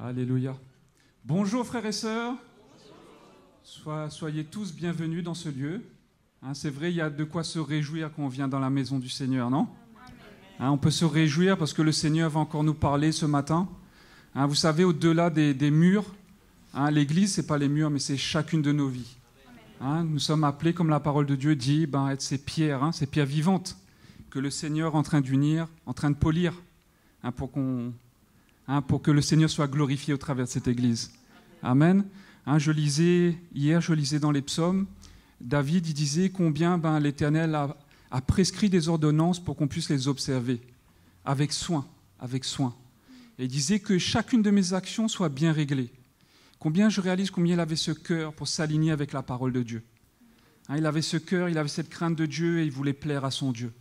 Alléluia. Bonjour frères et sœurs. Soyez tous bienvenus dans ce lieu. C'est vrai, il y a de quoi se réjouir quand on vient dans la maison du Seigneur, non ? On peut se réjouir parce que le Seigneur va encore nous parler ce matin. Vous savez, au-delà des murs, l'Église, ce n'est pas les murs, mais c'est chacune de nos vies. Nous sommes appelés, comme la parole de Dieu dit, à être ces pierres vivantes que le Seigneur est en train d'unir, en train de polir, pour que le Seigneur soit glorifié au travers de cette Église. Amen. Hier, je lisais dans les psaumes, David il disait combien l'Éternel a prescrit des ordonnances pour qu'on puisse les observer, avec soin. Et il disait que chacune de mes actions soit bien réglée. Combien je réalise combien il avait ce cœur pour s'aligner avec la parole de Dieu. Il avait ce cœur, il avait cette crainte de Dieu et il voulait plaire à son Dieu.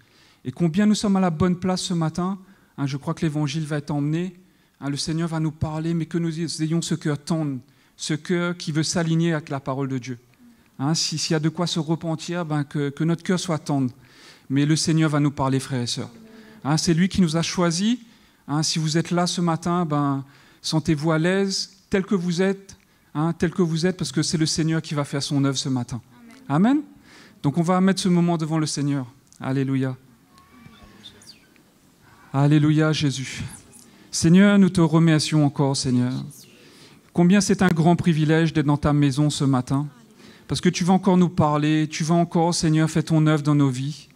Et combien nous sommes à la bonne place ce matin. Je crois que l'Évangile va être emmené. Le Seigneur va nous parler, mais que nous ayons ce cœur tendre, ce cœur qui veut s'aligner avec la parole de Dieu. S'il y a de quoi se repentir, que notre cœur soit tendre. Mais le Seigneur va nous parler, frères et sœurs. C'est lui qui nous a choisis. Si vous êtes là ce matin, sentez-vous à l'aise, tel que vous êtes, parce que c'est le Seigneur qui va faire son œuvre ce matin. Amen. Donc on va mettre ce moment devant le Seigneur. Alléluia. Alléluia, Jésus. Seigneur, nous te remercions encore, Seigneur. Combien c'est un grand privilège d'être dans ta maison ce matin, parce que tu vas encore nous parler, tu vas encore, Seigneur, faire ton œuvre dans nos vies.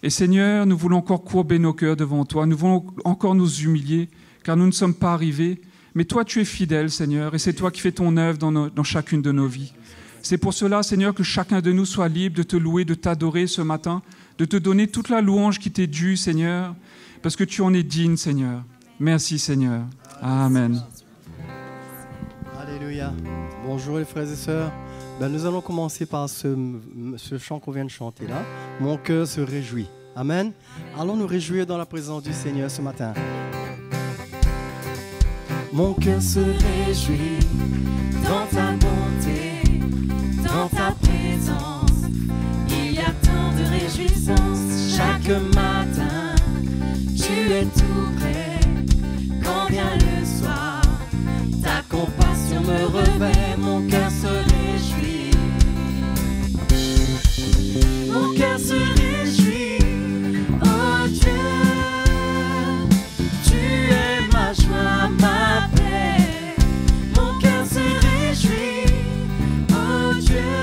Et Seigneur, nous voulons encore courber nos cœurs devant toi, nous voulons encore nous humilier, car nous ne sommes pas arrivés. Mais toi, tu es fidèle, Seigneur, et c'est toi qui fais ton œuvre dans chacune de nos vies. C'est pour cela, Seigneur, que chacun de nous soit libre de te louer, de t'adorer ce matin, de te donner toute la louange qui t'est due, Seigneur, parce que tu en es digne, Seigneur. Merci, Seigneur. Amen. Alléluia. Bonjour les frères et sœurs. Nous allons commencer par ce chant qu'on vient de chanter là. Mon cœur se réjouit. Amen. Allons nous réjouir dans la présence du Seigneur ce matin. Mon cœur se réjouit dans ta bonté, dans ta présence. Il y a tant de réjouissance chaque matin. Tu es tout près quand vient le soir. Ta compassion me revêt, mon cœur se réjouit. Mon cœur se réjouit, oh Dieu. Tu es ma joie, ma paix. Mon cœur se réjouit, oh Dieu,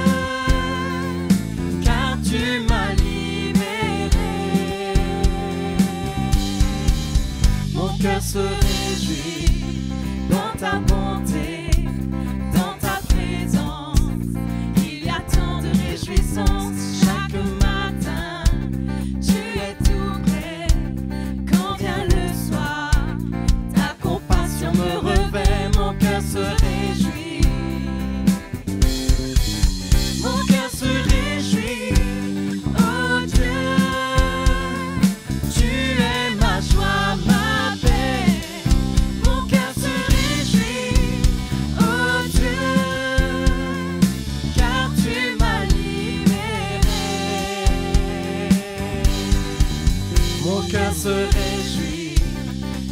car tu m'as libéré. Mon cœur se réjouit dans ta bonté, dans ta présence. Il y a tant de réjouissance chaque matin. Tu es tout près quand vient le soir. Ta compassion me revêt, mon cœur se réjouit. Mon cœur se réjouit, oh Dieu. Tu es ma joie, ma paix. Mon cœur se réjouit, oh Dieu, car tu m'as libéré. Mon cœur se réjouit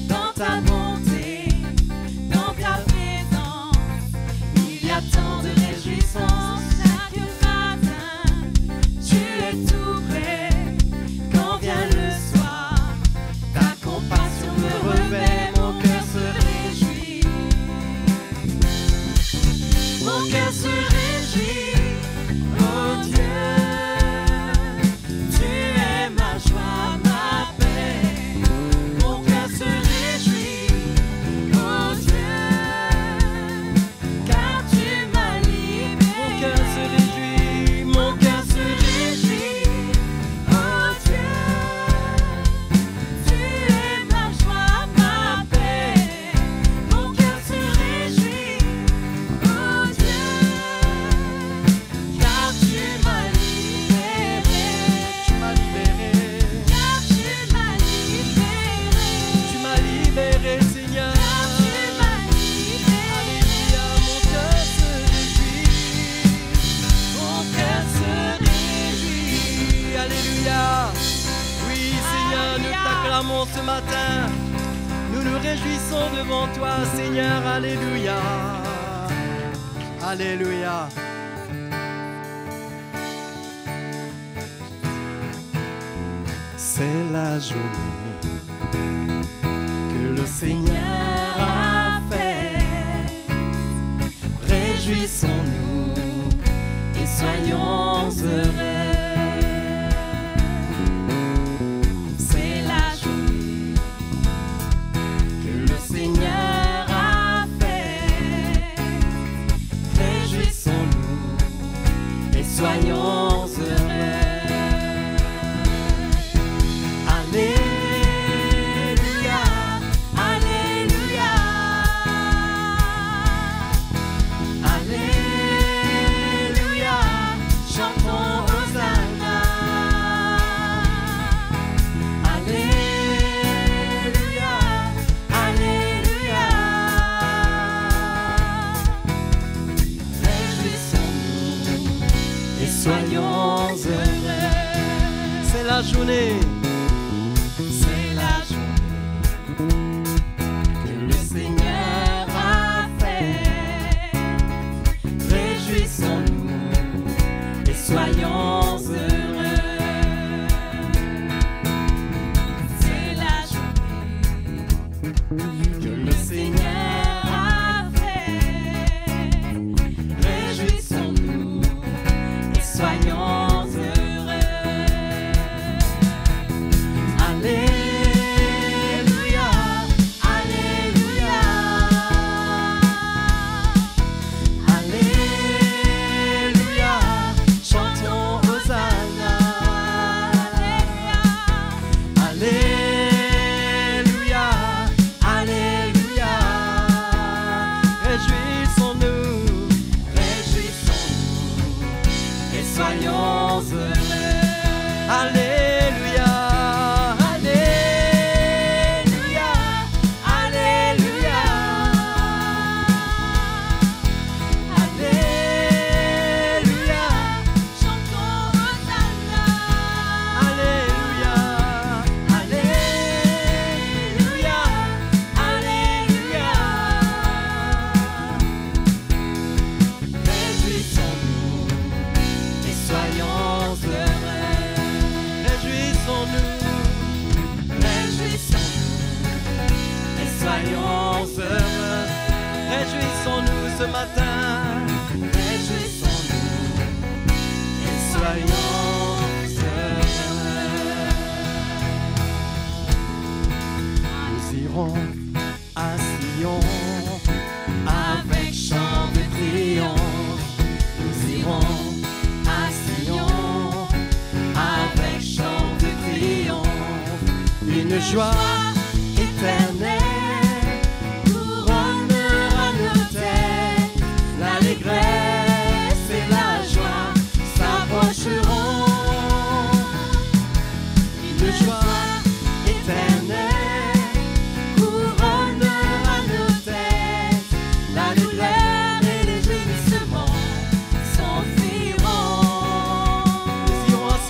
dans ta bonté, dans ta présence. Il y a tant de réjouissance chaque matin. Tu es tout près quand vient le soir. Ta compassion me revêt, mon cœur se réjouit. Mon cœur se réjouit, oh Dieu. Tu es ma joie, ma paix. Mon cœur se réjouit, oh Dieu, car tu m'as libéré. Mon cœur se réjouit. Mon cœur se réjouit, oh Dieu. Tu es ma joie, ma paix. Mon cœur se réjouit, oh Dieu, car tu m'as libéré. Tu m'as libéré. Car tu m'as libéré. Tu m'as libéré, Seigneur. Car tu m'as libéré. Alléluia. Mon cœur se réjouit. Mon cœur se réjouit. Alléluia. Oui, Seigneur, nous t'acclamons ce matin. Nous nous réjouissons réjouissons devant toi, Seigneur. Alléluia. Alléluia. C'est la journée que le Seigneur a faite. Réjouissons-nous et soyons heureux. C'est la journée que le Seigneur a faite. Réjouissons-nous et soyons heureux. Soyons heureux. C'est la journée. C'est la journée que le Seigneur a faite. Réjouissons-nous et soyons heureux. C'est la journée que le Seigneur a faite. Réjouissons-nous. Soyons heureux. Alléluia, Alléluia, Alléluia. Chantons Hosanna. Alléluia, Alléluia. Réjouissons-nous, réjouissons-nous. Soyons heureux. Alléluia, Alléluia, Alléluia, Alléluia. Chantons Hosanna. Alléluia, Alléluia, Alléluia. Réjouissons-nous. Soyons heureux, réjouissons-nous, réjouissons-nous et soyons heureux. Réjouissons-nous ce matin, réjouissons-nous et soyons heureux. Nous irons à Sion avec chant de triomphe. Nous irons avec chant de triomphe, une joie éternelle couronnera nos têtes. L'allégresse et la joie s'approcheront. Une joie éternelle couronnera nos têtes. La douleur et les gémissements s'enfuiront. Nous irons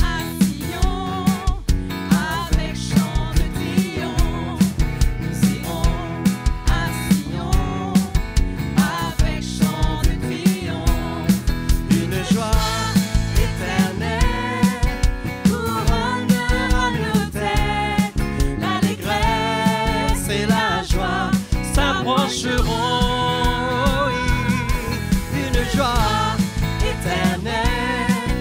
à Sion. Avec chant de triomphe, nous irons à Sion. Avec chant de triomphe, une joie éternelle couronnera nos têtes. L'allégresse et la joie s'approcheront. Une joie éternelle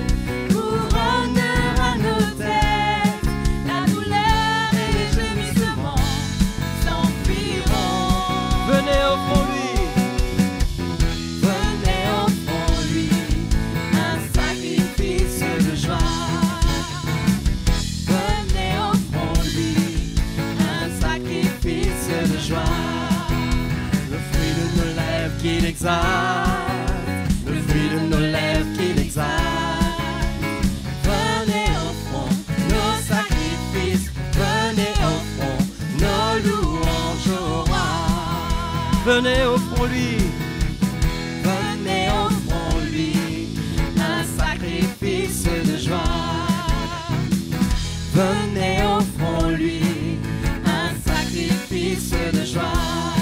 couronnera nos têtes. La douleur et les gémissements s'enfuiront. Venez offrons-lui, venez offrons-lui un sacrifice de joie. Venez offrons-lui un sacrifice de joie. Le fruit de nos lèvres qui l'exalte, le fruit de nos lèvres qui l'exalte. Venez offrons nos sacrifices, venez offrons nos louanges au roi. Venez offrons-lui, venez offrons-lui un sacrifice de joie. Venez offrons-lui un sacrifice joie,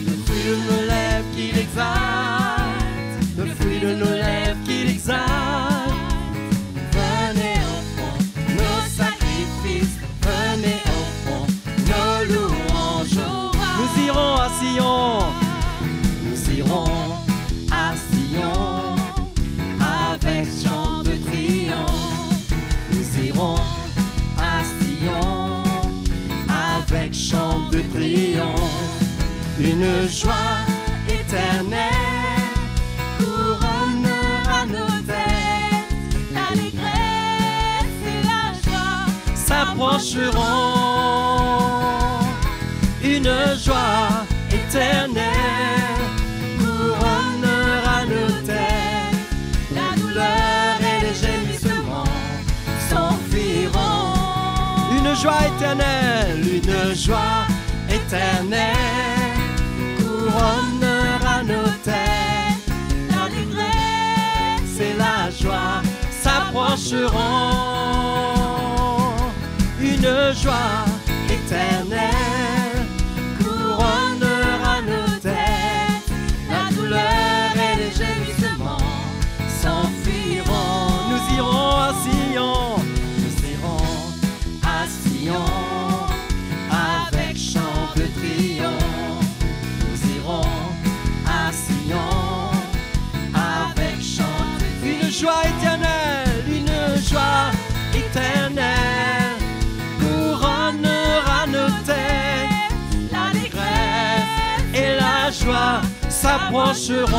le fruit de nos lèvres qui l'exalte, le fruit de nos lèvres qui l'exalte. venez au fond, nos sacrifices, venez au fond, nos louanges au roi. Nous irons à Sion, Nous irons à Sion avec chant de triomphe. Nous irons à Sion avec chant de triomphe. Une joie éternelle couronnera nos têtes. L'allégresse et la joie s'approcheront. Une joie éternelle couronnera nos têtes. La douleur et les gémissements s'enfuiront. Une joie éternelle, Une joie éternelle couronnera nos têtes. L'allégresse et la joie s'approcheront. Une joie éternelle couronnera nos têtes. La douleur et les gémissements s'enfuiront. nous irons à Sion. Nous irons à Sion avec chant de triomphe. Nous irons à Sion avec chant de triomphe. Une joie éternelle, une joie éternelle couronnera nos têtes. L'allégresse Et la joie s'approcheront.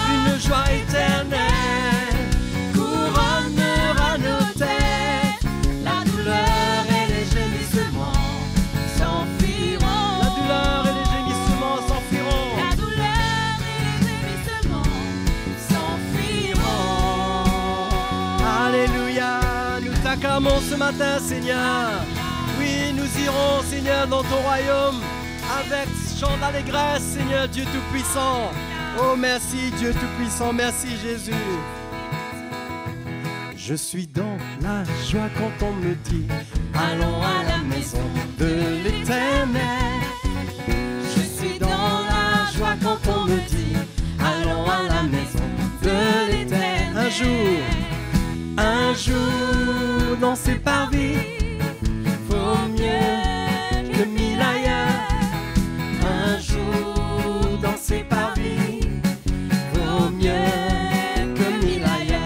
Une joie éternelle couronnera nos têtes. La douleur et les gémissements s'enfuiront. La douleur et les gémissements s'enfuiront. La douleur et les gémissements s'enfuiront. Alléluia, nous t'acclamons ce matin, Seigneur. Oui, nous irons, Seigneur, dans ton royaume avec chant d'allégresse, Seigneur Dieu Tout-Puissant. Oh, merci Dieu Tout-Puissant, merci Jésus. Je suis dans la joie quand on me dit Allons à la maison de l'Éternel. Je suis dans la joie quand on me dit allons à la maison de l'Éternel. un jour dans ces parvis, Vaut mieux que mille ailleurs. Un jour dans ces parvis vaut mieux que mille ailleurs.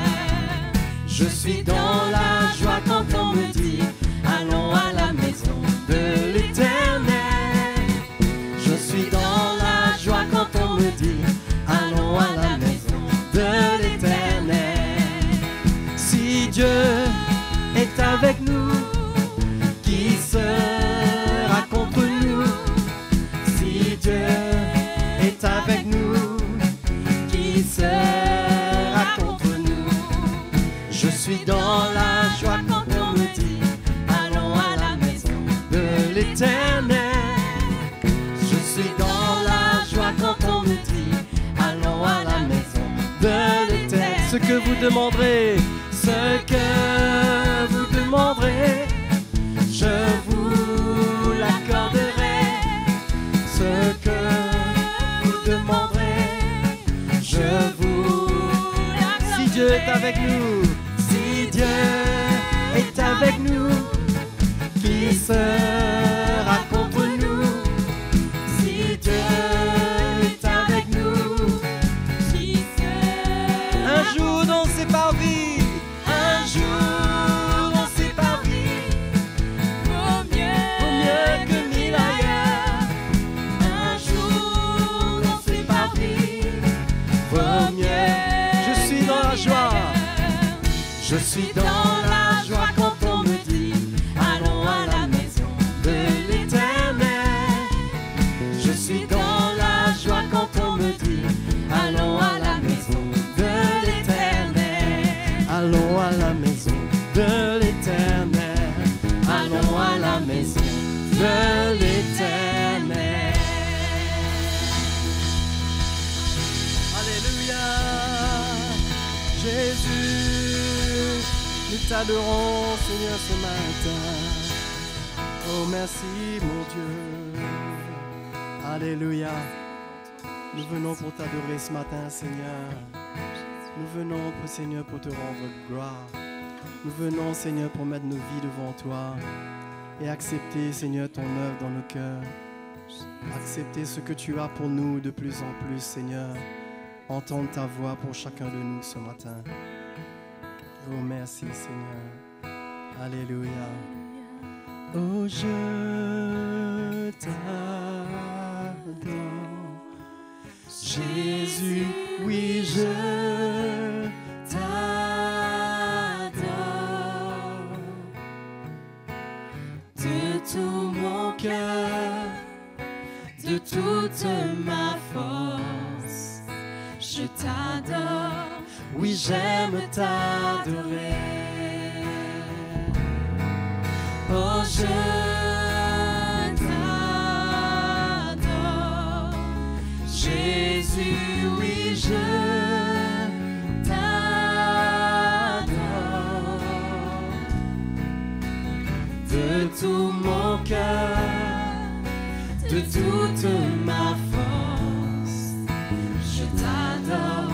Je suis dans la joie quand on me dit allons à la maison de l'Éternel. Je suis dans la joie quand on me dit allons à la maison de l'Éternel. si Dieu Est avec nous, qui sera contre nous? Si Dieu est avec nous, qui sera contre nous? Je suis dans la joie quand on me dit allons à la maison de l'Éternel. Je suis dans la joie quand on me dit allons à la maison de l'Éternel. ce que vous demanderez, Ce que vous demanderez, je vous l'accorderai. Ce que vous demanderez, je vous l'accorderai. si Dieu est avec nous, Si Dieu est avec nous, qui sera contre nous? Si Dieu est avec nous, qui sera un jour dans ces parvis, un jour dans ces parvis, vaut mieux que mille ailleurs. Un jour dans ces parvis, vaut mieux. je suis dans la joie. Je suis dans la joie quand on me dit allons à la maison de l'Éternel. Je suis dans la joie quand on me dit allons à la maison de l'Éternel. Allons à la maison de l'Éternel. Allons à la maison de l'Éternel. Alléluia, Jésus, nous t'adorons, Seigneur, ce matin. Oh, merci, mon Dieu. Alléluia. Nous venons pour t'adorer ce matin, Seigneur. Nous venons, Seigneur, pour te rendre gloire. Nous venons, Seigneur, pour mettre nos vies devant toi et accepter, Seigneur, ton œuvre dans nos cœurs. Accepter ce que tu as pour nous de plus en plus, Seigneur. Entendre ta voix pour chacun de nous ce matin. Oh, merci, Seigneur. Alléluia. Oh, je t'adore. Jésus, oui, je t'adore. De tout mon cœur, de toute ma force, je t'adore. Oui, j'aime t'adorer. Oh, je t'adore. Jésus, oui, je t'adore. De tout mon cœur, De toute ma force, je t'adore.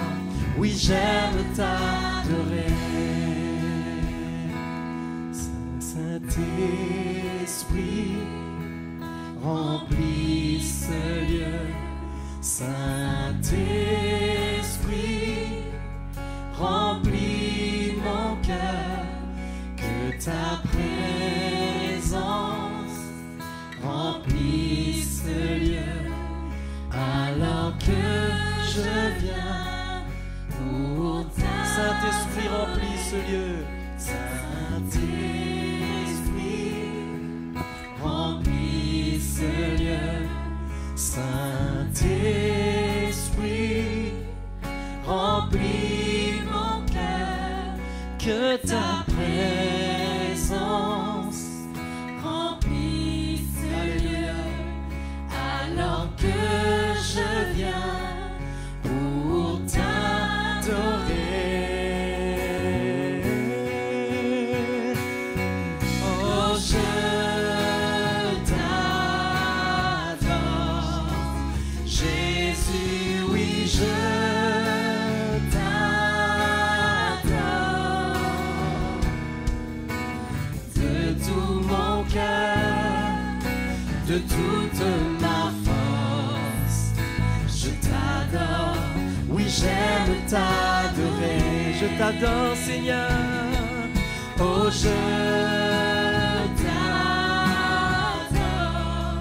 oui, j'aime t'adorer. Saint-Esprit, remplis ce lieu. Saint-Esprit, remplis mon cœur. Que ta présence remplisse ce lieu. Alors que je viens pour t'adorer. Saint-Esprit, remplis ce lieu. Saint-Esprit, remplis ce lieu. Saint-Esprit, remplis mon cœur. Que ta présence Remplisse ce lieu, alors que je viens pour t'adorer. Oh, je t'adore. Jésus, oui, je t'adore. De tout mon cœur, de toute ma force, je t'adore. Oui, j'aime t'adorer. Je t'adore, Seigneur. Oh, je t'adore.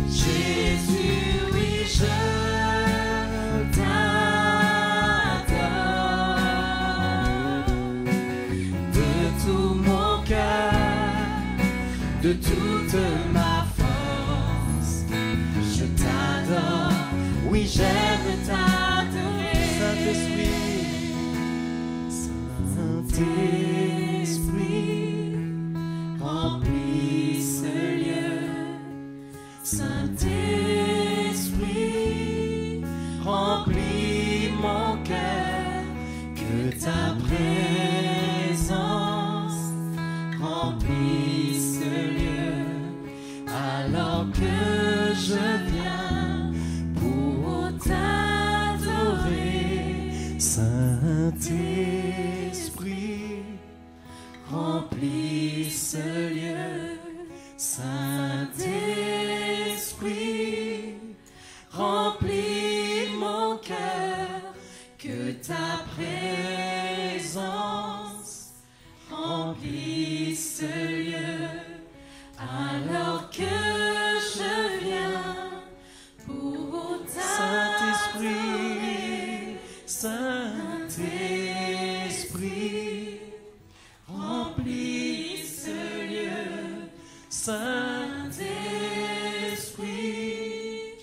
Jésus, oui, je t'adore. De tout mon cœur, de toute ma force, je t'adore. Oui, j'aime t'adorer. Saint-Esprit, Saint-Esprit, remplis ce lieu. Saint-Esprit, remplis mon cœur. Que ta présence remplisse ce lieu. Alors que je viens pour t'adorer. Saint-Esprit, remplis ce lieu. Saint-Esprit, remplis mon cœur. Que ta présence remplisse ce lieu. Alors que je viens pour Saint-Esprit, Saint-Esprit, remplis ce lieu. Saint-Esprit,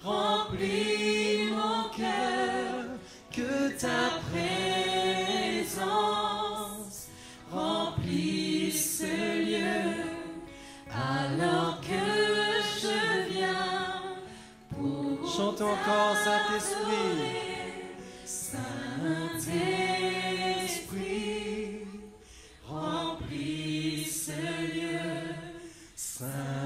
remplis mon cœur. Que ta présence remplisse ce lieu. Alors que je viens pour chantons encore Saint-Esprit. Saint-Esprit, remplis ce lieu. Saint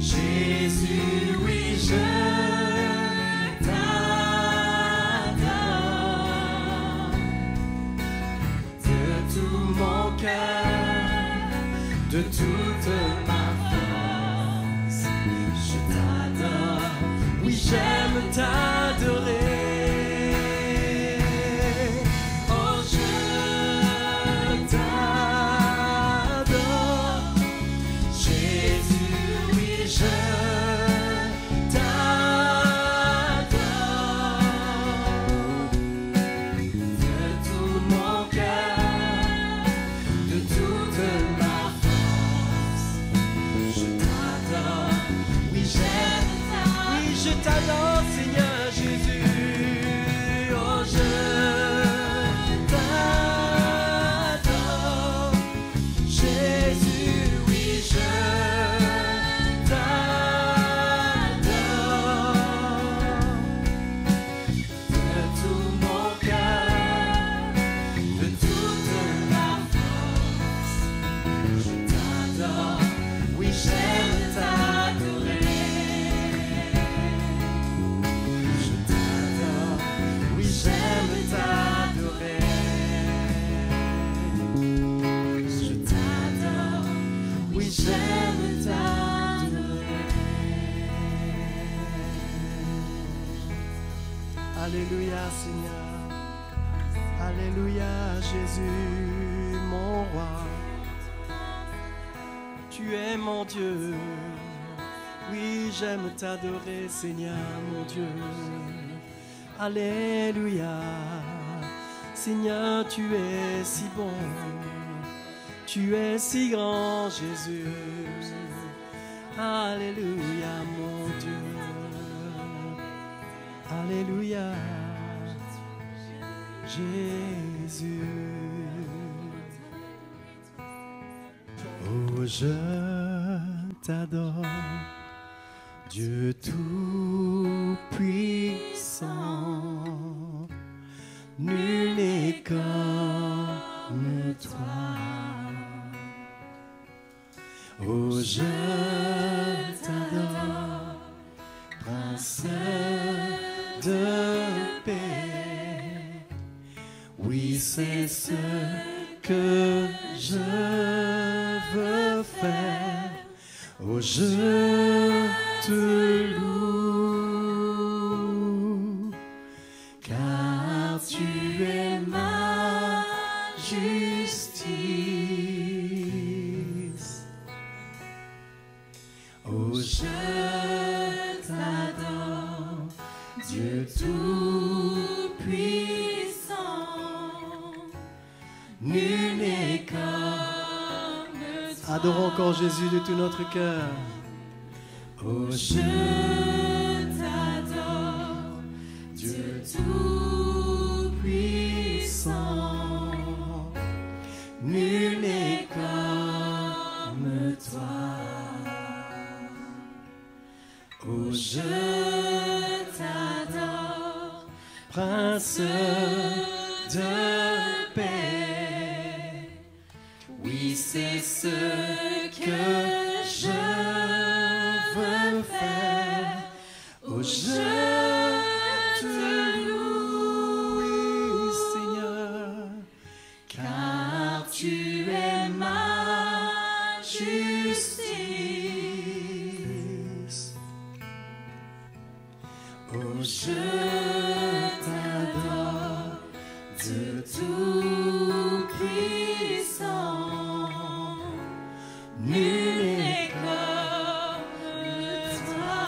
Jésus, oui, je t'adore. De tout mon cœur, de toute ma force, je t'adore. Oui, j'aime t'adorer. Oh, je t'adore. Jésus, oui, je t'adore. De tout mon cœur, de toute ma force, je t'adore. Oui, j'aime t'adorer. Oui, je t'adore, Seigneur Jésus. Oh, je t'adore. Jésus, oui, je t'adore. De tout mon cœur, de toute ma force, je t'adore. Oui, j'aime t'adorer. Je t'adore. Oui, j'aime t'adorer. Je t'adore. Oui, j'aime t'adorer. Alléluia, Seigneur. Alléluia, Jésus, mon roi. Tu es mon Dieu. Oui, j'aime t'adorer, Seigneur, mon Dieu. Alléluia. Seigneur, tu es si bon. Tu es si grand, Jésus. Alléluia, mon Dieu. Alléluia, Jésus. Oh, je t'adore, Dieu tout-puissant. Nul n'est comme toi. Oh, je t'adore, Prince de paix. Oui, c'est ce que je veux faire. Oh, je te loue, car tu es ma justice. Oh, je t'adore, Dieu tout-puissant. Nul n'est comme toi. Adorons encore Jésus de tout notre cœur. Oh, je t'adore, Dieu tout-puissant. Nul n'est comme toi. Oh, je t'adore, Prince de paix. Oui, c'est ce que je veux faire. Oh, je te loue, Seigneur, car tu es ma justice. Oh, je t'adore, Dieu tout-puissant. Nul n'est comme toi.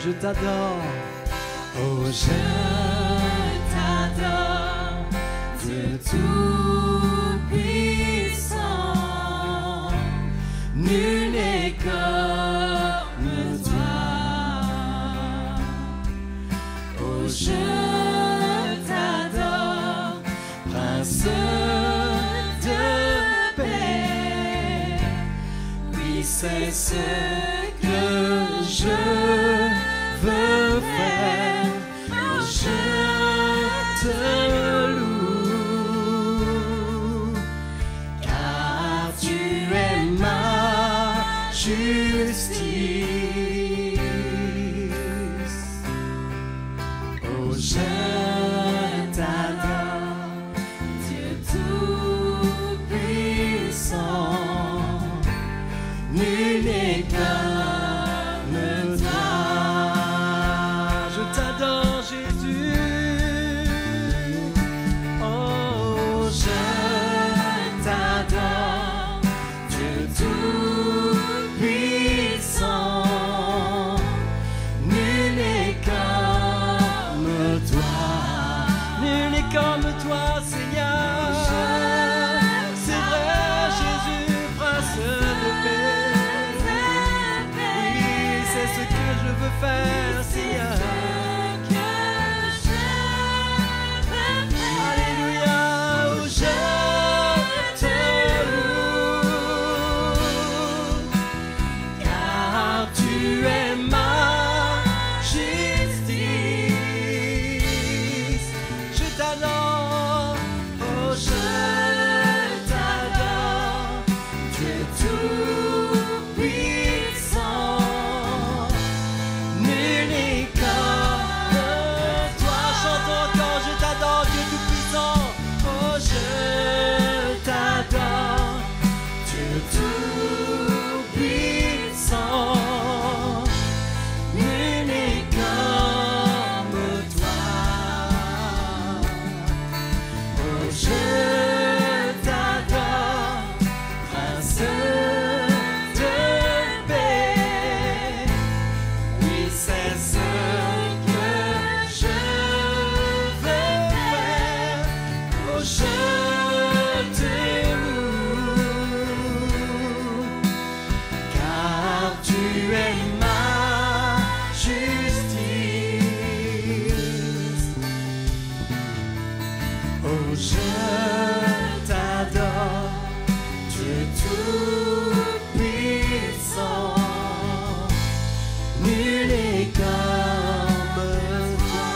Je t'adore. Oh, je t'adore, Dieu tout-puissant. Nul n'est comme toi. Oh, je t'adore, Prince de paix. Oui, c'est ce que je veux faire. Oh, je te loue, car tu Oh, je t'adore, Dieu tout-puissant. Nul n'est comme toi. Je t'adore, Jésus. Oh, je t'adore, Dieu tout-puissant. Nul n'est comme toi. Nul n'est comme toi, Seigneur. C'est vrai, Jésus, Prince de paix. Oui, c'est ce que je veux faire, Seigneur. Alléluia, oh, je te loue, Car tu es ma justice. je t'adore, Oh, je t'adore, Dieu tout-puissant. Nul n'est comme toi. chantons encore, je t'adore, Dieu tout-puissant. Oh, je t'adore, Dieu tout-puissant. Nul n'est comme toi. Oh, je t'adore, Prince de paix. Oui, c'est ce que je veux faire. Oh, je te loue, car tu es ma justice. Oh, je t'adore, Dieu tout-puissant. Nul n'est comme toi.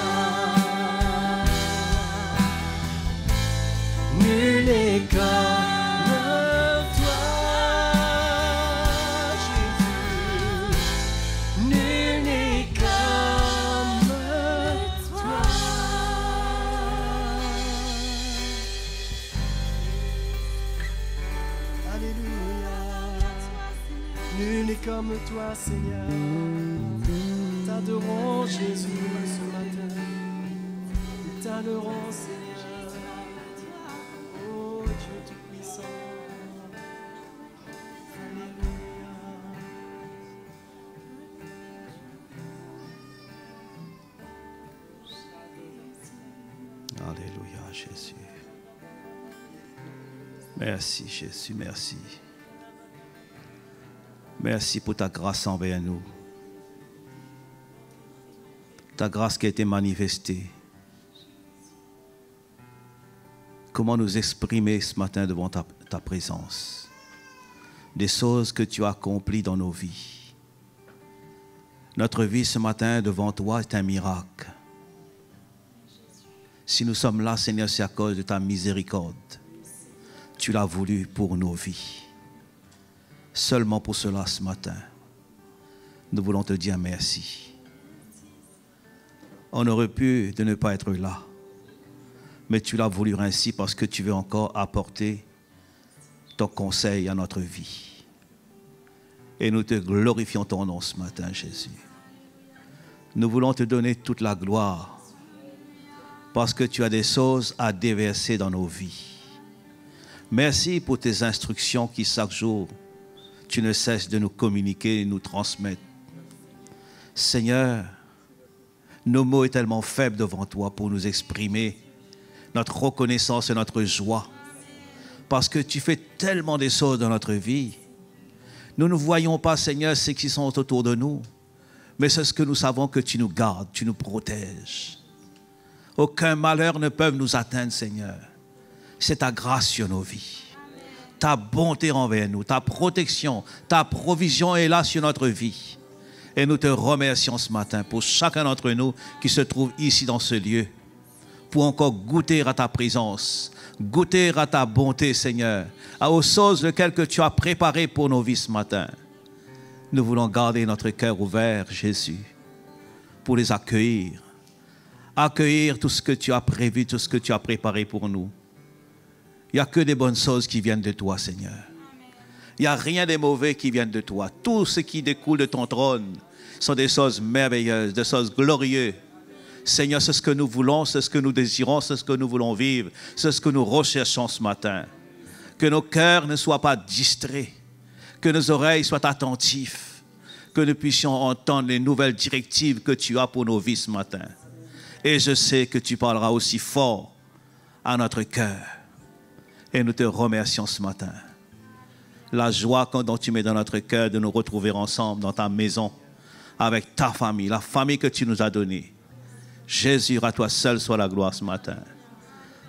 Nul n'est comme toi, Jésus. Nul n'est comme toi. Alléluia. Nul n'est comme toi, Seigneur. T'adorons, Jésus, ce matin. Nous t'adorons, Seigneur. Oh, Dieu tout-puissant. Alléluia. Alléluia, Jésus. Merci, Jésus, merci. Merci pour ta grâce envers nous. Ta grâce qui a été manifestée. Comment nous exprimer ce matin devant ta présence. Des choses que tu as accomplies dans nos vies. Notre vie ce matin devant toi est un miracle. Si nous sommes là, Seigneur, c'est à cause de ta miséricorde. Tu l'as voulu pour nos vies. Seulement pour cela ce matin, nous voulons te dire merci. On aurait pu de ne pas être là, mais tu l'as voulu ainsi parce que tu veux encore apporter ton conseil à notre vie. Et nous te glorifions ton nom ce matin, Jésus. Nous voulons te donner toute la gloire parce que tu as des choses à déverser dans nos vies. Merci pour tes instructions qui chaque jour, tu ne cesses de nous communiquer et nous transmettre. Seigneur, nos mots sont tellement faibles devant toi pour nous exprimer notre reconnaissance et notre joie. Parce que tu fais tellement de choses dans notre vie. Nous ne voyons pas, Seigneur, ceux qui sont autour de nous. Mais c'est ce que nous savons que tu nous gardes, tu nous protèges. Aucun malheur ne peut nous atteindre, Seigneur. C'est ta grâce sur nos vies. Ta bonté envers nous, ta protection, ta provision est là sur notre vie. Et nous te remercions ce matin pour chacun d'entre nous qui se trouve ici dans ce lieu, pour encore goûter à ta présence, goûter à ta bonté, Seigneur, aux choses que tu as préparées pour nos vies ce matin. Nous voulons garder notre cœur ouvert, Jésus, pour les accueillir. Accueillir tout ce que tu as prévu, tout ce que tu as préparé pour nous. Il n'y a que des bonnes choses qui viennent de toi, Seigneur. Il n'y a rien de mauvais qui viennent de toi. Tout ce qui découle de ton trône sont des choses merveilleuses, des choses glorieuses. Seigneur, c'est ce que nous voulons, c'est ce que nous désirons, c'est ce que nous voulons vivre, c'est ce que nous recherchons ce matin. Que nos cœurs ne soient pas distraits, que nos oreilles soient attentives, que nous puissions entendre les nouvelles directives que tu as pour nos vies ce matin. Et je sais que tu parleras aussi fort à notre cœur. Et nous te remercions ce matin. La joie dont tu mets dans notre cœur de nous retrouver ensemble dans ta maison, avec ta famille, la famille que tu nous as donnée. Jésus, à toi seul soit la gloire ce matin.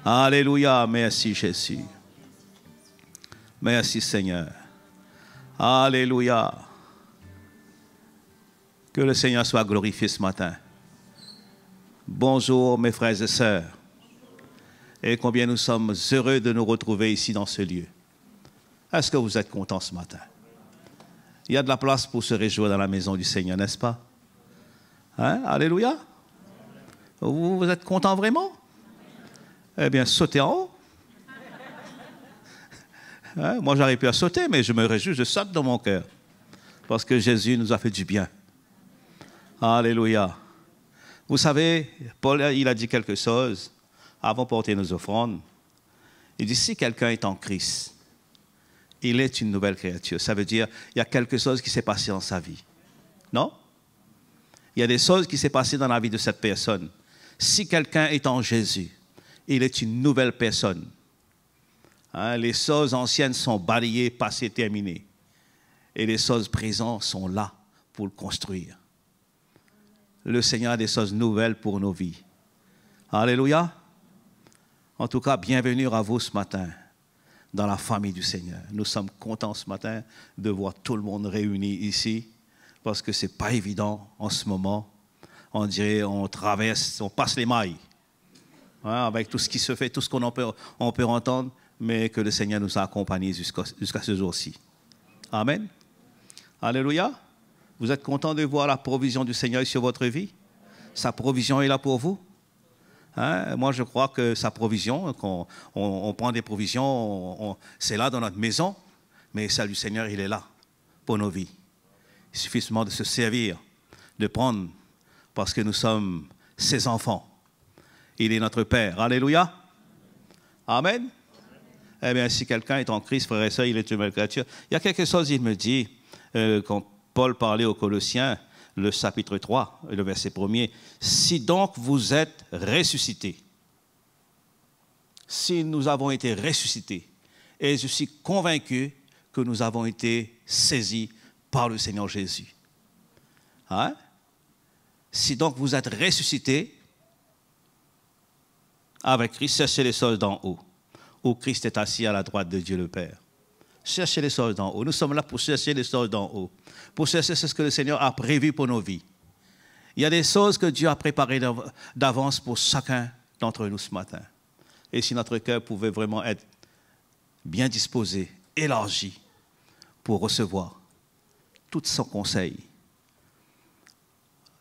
Alléluia, merci Jésus. Merci Seigneur. Alléluia. Que le Seigneur soit glorifié ce matin. Bonjour mes frères et sœurs. Et combien nous sommes heureux de nous retrouver ici dans ce lieu. Est-ce que vous êtes contents ce matin? Il y a de la place pour se réjouir dans la maison du Seigneur, n'est-ce pas? Hein? Alléluia. Vous êtes contents vraiment? Eh bien, sautez en haut. Hein? Moi, j'arrive plus à sauter, mais je me réjouis, je saute dans mon cœur. Parce que Jésus nous a fait du bien. Alléluia. Vous savez, Paul, il a dit quelque chose avant de porter nos offrandes. Il dit, si quelqu'un est en Christ, il est une nouvelle créature. Ça veut dire, il y a quelque chose qui s'est passé dans sa vie. Non? Il y a des choses qui s'est passées dans la vie de cette personne. Si quelqu'un est en Jésus, il est une nouvelle personne. Hein? Les choses anciennes sont balayées, passées, terminées. Et les choses présentes sont là pour le construire. Le Seigneur a des choses nouvelles pour nos vies. Alléluia. En tout cas, bienvenue à vous ce matin dans la famille du Seigneur. Nous sommes contents ce matin de voir tout le monde réuni ici parce que ce n'est pas évident en ce moment. On dirait on traverse, on passe les mailles hein, avec tout ce qui se fait, tout ce qu'on peut entendre, mais que le Seigneur nous a accompagnés jusqu'à ce jour-ci. Amen. Alléluia. Vous êtes content de voir la provision du Seigneur sur votre vie? Sa provision est là pour vous? Hein? Moi, je crois que sa provision, quand on prend des provisions, c'est là dans notre maison, mais celle du Seigneur, il est là pour nos vies. Il suffit seulement de se servir, de prendre, parce que nous sommes ses enfants. Il est notre Père. Alléluia. Amen. Eh bien, si quelqu'un est en Christ, frère et sœur, il est une nouvelle créature. Il y a quelque chose, il me dit, quand Paul parlait aux Colossiens, le chapitre 3, le verset 1er. Si donc vous êtes ressuscités, si nous avons été ressuscités, et je suis convaincu que nous avons été saisis par le Seigneur Jésus. Hein? Si donc vous êtes ressuscités avec Christ, cherchez les choses d'en haut, où Christ est assis à la droite de Dieu le Père. Cherchez les choses d'en haut. Nous sommes là pour chercher les choses d'en haut. Pour chercher ce que le Seigneur a prévu pour nos vies. Il y a des choses que Dieu a préparées d'avance pour chacun d'entre nous ce matin. Et si notre cœur pouvait vraiment être bien disposé, élargi, pour recevoir tout son conseil.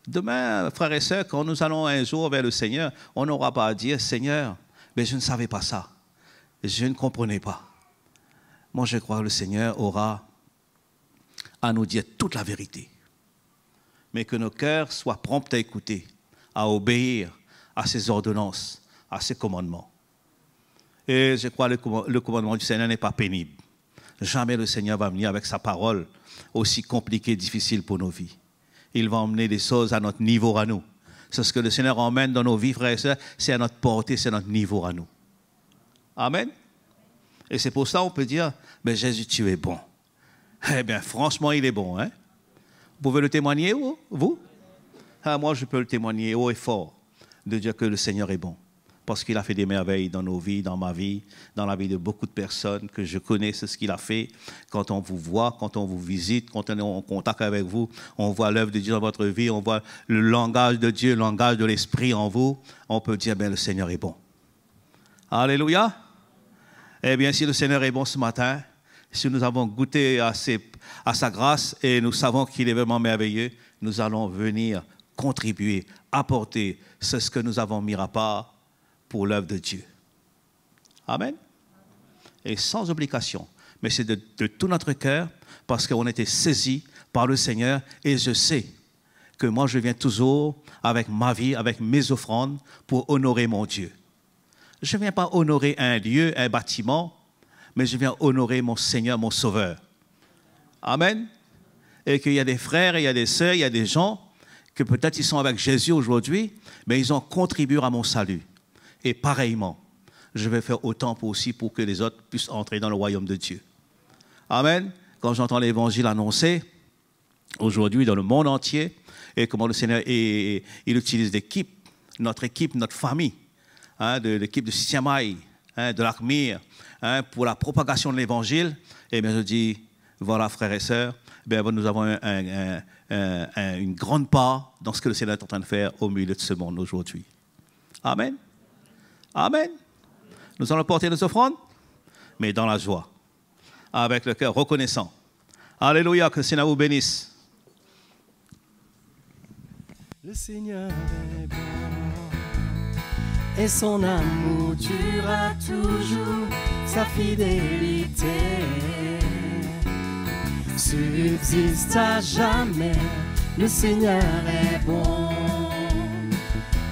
Demain, frères et sœurs, quand nous allons un jour vers le Seigneur, on n'aura pas à dire, Seigneur, mais je ne savais pas ça. Je ne comprenais pas. Moi, je crois que le Seigneur aura à nous dire toute la vérité. Mais que nos cœurs soient prompts à écouter, à obéir à ses ordonnances, à ses commandements. Et je crois que le commandement du Seigneur n'est pas pénible. Jamais le Seigneur va venir avec sa parole aussi compliquée et difficile pour nos vies. Il va emmener des choses à notre niveau à nous. C'est ce que le Seigneur emmène dans nos vies, frères et sœurs, c'est à notre portée, c'est à notre niveau à nous. Amen. Et c'est pour ça qu'on peut dire, mais Jésus, tu es bon. Eh bien, franchement, il est bon. Hein? Vous pouvez le témoigner, vous? Ah, moi, je peux le témoigner haut et fort de dire que le Seigneur est bon. Parce qu'il a fait des merveilles dans nos vies, dans ma vie, dans la vie de beaucoup de personnes que je connais, c'est ce qu'il a fait. Quand on vous voit, quand on vous visite, quand on est en contact avec vous, on voit l'œuvre de Dieu dans votre vie, on voit le langage de Dieu, le langage de l'Esprit en vous, on peut dire, bien, le Seigneur est bon. Alléluia. Eh bien, si le Seigneur est bon ce matin, si nous avons goûté à sa grâce et nous savons qu'il est vraiment merveilleux, nous allons venir contribuer, apporter ce que nous avons mis à part pour l'œuvre de Dieu. Amen. Et sans obligation, mais c'est de tout notre cœur, parce qu'on a été saisis par le Seigneur, et je sais que moi je viens toujours avec ma vie, avec mes offrandes, pour honorer mon Dieu. Je ne viens pas honorer un lieu, un bâtiment, mais je viens honorer mon Seigneur, mon Sauveur. Amen. Et qu'il y a des frères, il y a des sœurs, il y a des gens que peut-être ils sont avec Jésus aujourd'hui, mais ils ont contribué à mon salut. Et pareillement, je vais faire autant aussi pour que les autres puissent entrer dans le royaume de Dieu. Amen. Quand j'entends l'Évangile annoncé, aujourd'hui dans le monde entier, et comment le Seigneur il utilise l'équipe, notre famille, l'équipe de Siamaï, de l'Akmir, pour la propagation de l'Évangile, et bien je dis, voilà frères et sœurs, nous avons une grande part dans ce que le Seigneur est en train de faire au milieu de ce monde aujourd'hui. Amen. Amen. Nous allons porter nos offrandes, mais dans la joie, avec le cœur reconnaissant. Alléluia, que le Seigneur vous bénisse. Le Seigneur est bon, et son amour durera toujours, sa fidélité subsiste à jamais. Le Seigneur est bon,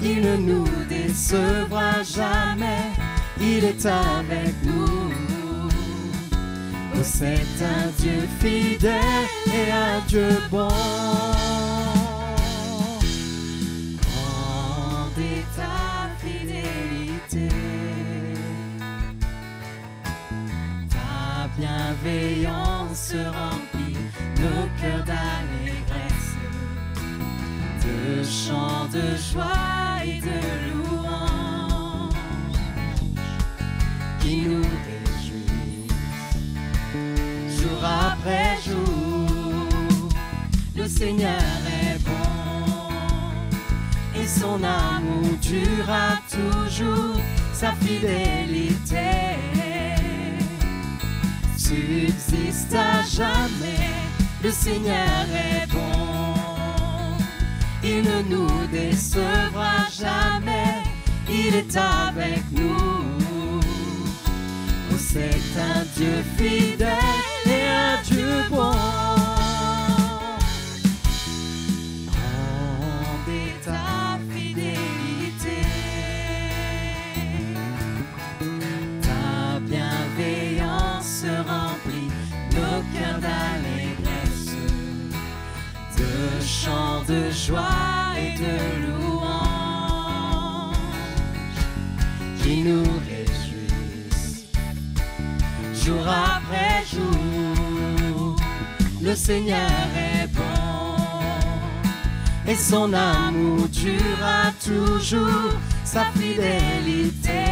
il ne nous décevra jamais, il est avec nous. Oh, c'est un Dieu fidèle et un Dieu bon. Grande est ta fidélité, ta bienveillance remplit nos cœurs d'allégresse, de chants de joie et de louanges qui nous réjouissent jour après jour. Le Seigneur est bon et son amour durera toujours, sa fidélité subsiste à jamais. Le Seigneur est bon, il ne nous décevra jamais, il est avec nous. Oh, c'est un Dieu fidèle et un Dieu bon. Grande est ta fidélité, ta bienveillance remplit nos cœurs d'allégresse, de chants de joie et de louanges qui nous réjouissent jour après jour. Le Seigneur est bon et son amour durera toujours, sa fidélité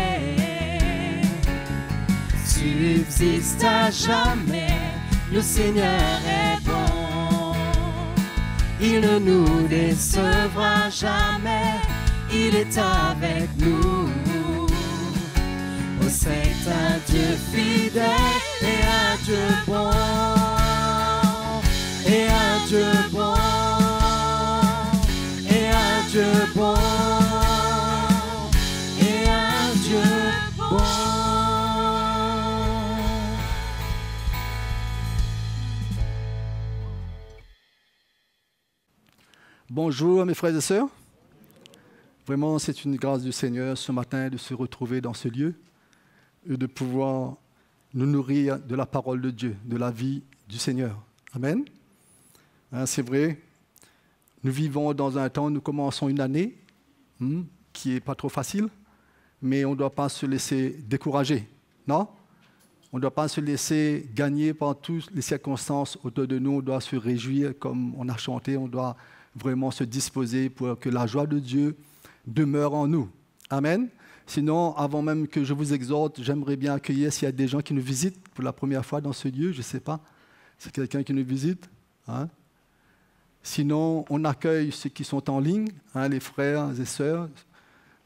subsiste à jamais. Le Seigneur est bon, il ne nous décevra jamais, il est avec nous. Oh, c'est un Dieu fidèle et un Dieu bon, et un Dieu bon, et un Dieu bon, et un Dieu bon. Bonjour mes frères et sœurs. Vraiment, c'est une grâce du Seigneur ce matin de se retrouver dans ce lieu et de pouvoir nous nourrir de la parole de Dieu, de la vie du Seigneur. Amen. C'est vrai, nous vivons dans un temps, nous commençons une année qui n'est pas trop facile, mais on ne doit pas se laisser décourager, non? On ne doit pas se laisser gagner par toutes les circonstances autour de nous, on doit se réjouir comme on a chanté, on doit vraiment se disposer pour que la joie de Dieu demeure en nous. Amen. Sinon, avant même que je vous exhorte, j'aimerais bien accueillir s'il y a des gens qui nous visitent pour la première fois dans ce lieu, je ne sais pas, c'est quelqu'un qui nous visite. Sinon, on accueille ceux qui sont en ligne, les frères et sœurs.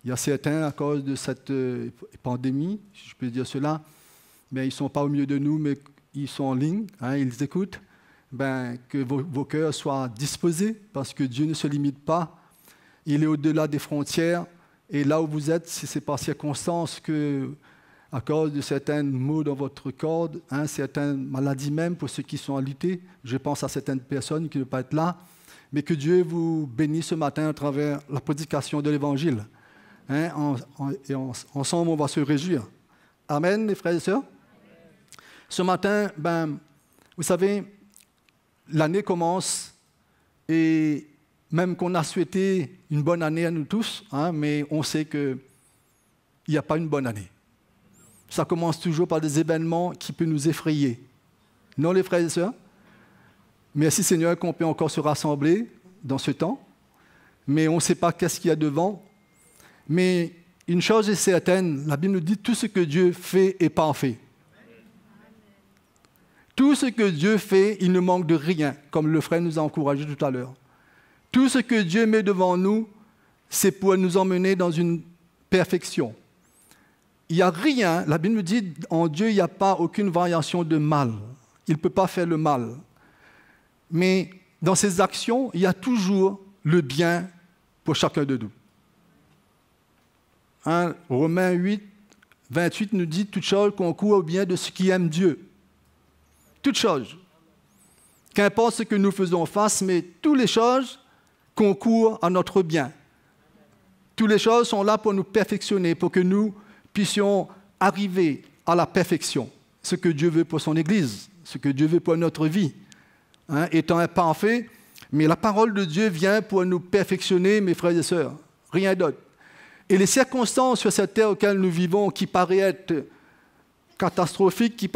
Il y a certains, à cause de cette pandémie, si je peux dire cela, mais ils ne sont pas au milieu de nous, mais ils sont en ligne, ils écoutent, que vos cœurs soient disposés, parce que Dieu ne se limite pas. Il est au-delà des frontières. Et là où vous êtes, si c'est par circonstance que, à cause de certains maux dans votre corps, certaines maladies même pour ceux qui sont alité, je pense à certaines personnes qui ne peuvent pas être là, mais que Dieu vous bénisse ce matin à travers la prédication de l'Évangile. Et ensemble, on va se réjouir. Amen, les frères et sœurs. Ce matin, vous savez, l'année commence et même qu'on a souhaité une bonne année à nous tous, mais on sait qu'il n'y a pas une bonne année. Ça commence toujours par des événements qui peuvent nous effrayer. Non, les frères et sœurs? Merci Seigneur qu'on peut encore se rassembler dans ce temps, mais on ne sait pas qu'est-ce qu'il y a devant. Mais une chose est certaine, la Bible nous dit tout ce que Dieu fait est parfait. Tout ce que Dieu fait, il ne manque de rien, comme le frère nous a encouragé tout à l'heure. Tout ce que Dieu met devant nous, c'est pour nous emmener dans une perfection. Il n'y a rien, la Bible nous dit, en Dieu, il n'y a pas aucune variation de mal. Il ne peut pas faire le mal. Mais dans ses actions, il y a toujours le bien pour chacun de nous. Romains 8, 28 nous dit « Toute chose concourt au bien de ceux qui aiment Dieu ». Toute chose. Qu'importe ce que nous faisons face, mais toutes les choses concourent à notre bien. Toutes les choses sont là pour nous perfectionner, pour que nous puissions arriver à la perfection. Ce que Dieu veut pour son Église, ce que Dieu veut pour notre vie. Étant imparfait, mais la parole de Dieu vient pour nous perfectionner, mes frères et sœurs. Rien d'autre. Et les circonstances sur cette terre auxquelles nous vivons, qui paraissent être catastrophiques, qui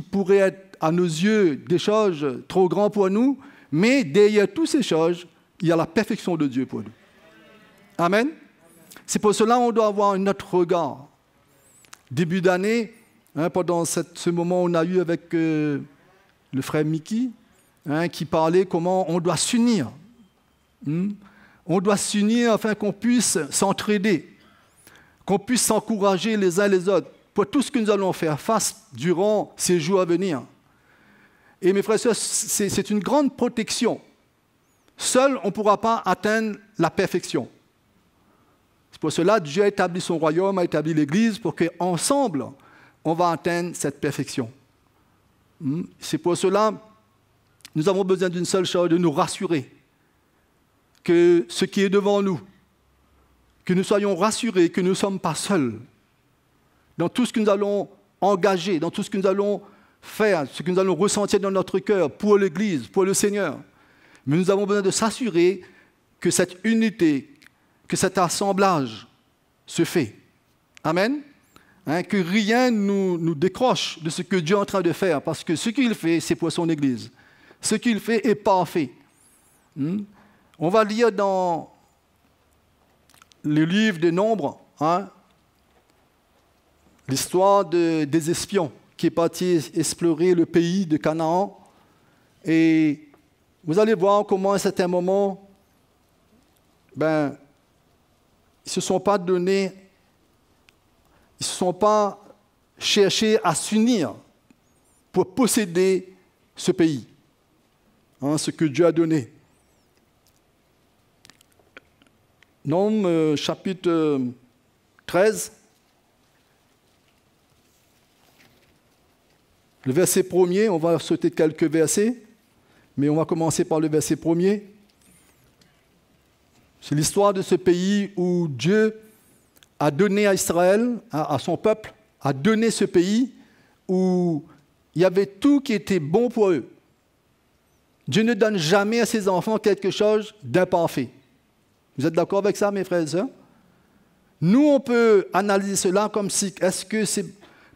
pourraient être à nos yeux des choses trop grandes pour nous, mais derrière toutes ces choses, il y a la perfection de Dieu pour nous. Amen. C'est pour cela qu'on doit avoir un autre regard. Début d'année, pendant ce moment qu'on a eu avec le frère Mickey, qui parlait comment on doit s'unir. On doit s'unir afin qu'on puisse s'entraider, qu'on puisse s'encourager les uns les autres pour tout ce que nous allons faire face durant ces jours à venir. Et mes frères et sœurs, c'est une grande protection. Seul, on ne pourra pas atteindre la perfection. C'est pour cela que Dieu a établi son royaume, a établi l'Église, pour qu'ensemble, on va atteindre cette perfection. C'est pour cela que nous avons besoin d'une seule chose, de nous rassurer que ce qui est devant nous, que nous soyons rassurés que nous ne sommes pas seuls dans tout ce que nous allons engager, dans tout ce que nous allons faire, ce que nous allons ressentir dans notre cœur pour l'Église, pour le Seigneur. Mais nous avons besoin de s'assurer que cette unité, que cet assemblage se fait. Amen. Que rien ne nous décroche de ce que Dieu est en train de faire, parce que ce qu'il fait, c'est pour son Église. Ce qu'il fait est parfait. On va lire dans le livre des Nombres, l'histoire des espions qui est parti explorer le pays de Canaan. Et vous allez voir comment à un certain moment, ils ne se sont pas donnés, ils ne se sont pas cherchés à s'unir pour posséder ce pays, ce que Dieu a donné. Nombres chapitre 13, le verset 1er, on va sauter quelques versets, mais on va commencer par le verset 1er. C'est l'histoire de ce pays où Dieu a donné à Israël, à son peuple, a donné ce pays où il y avait tout qui était bon pour eux. Dieu ne donne jamais à ses enfants quelque chose d'imparfait. Vous êtes d'accord avec ça, mes frères et sœurs? Nous, on peut analyser cela comme si, est-ce que c'est...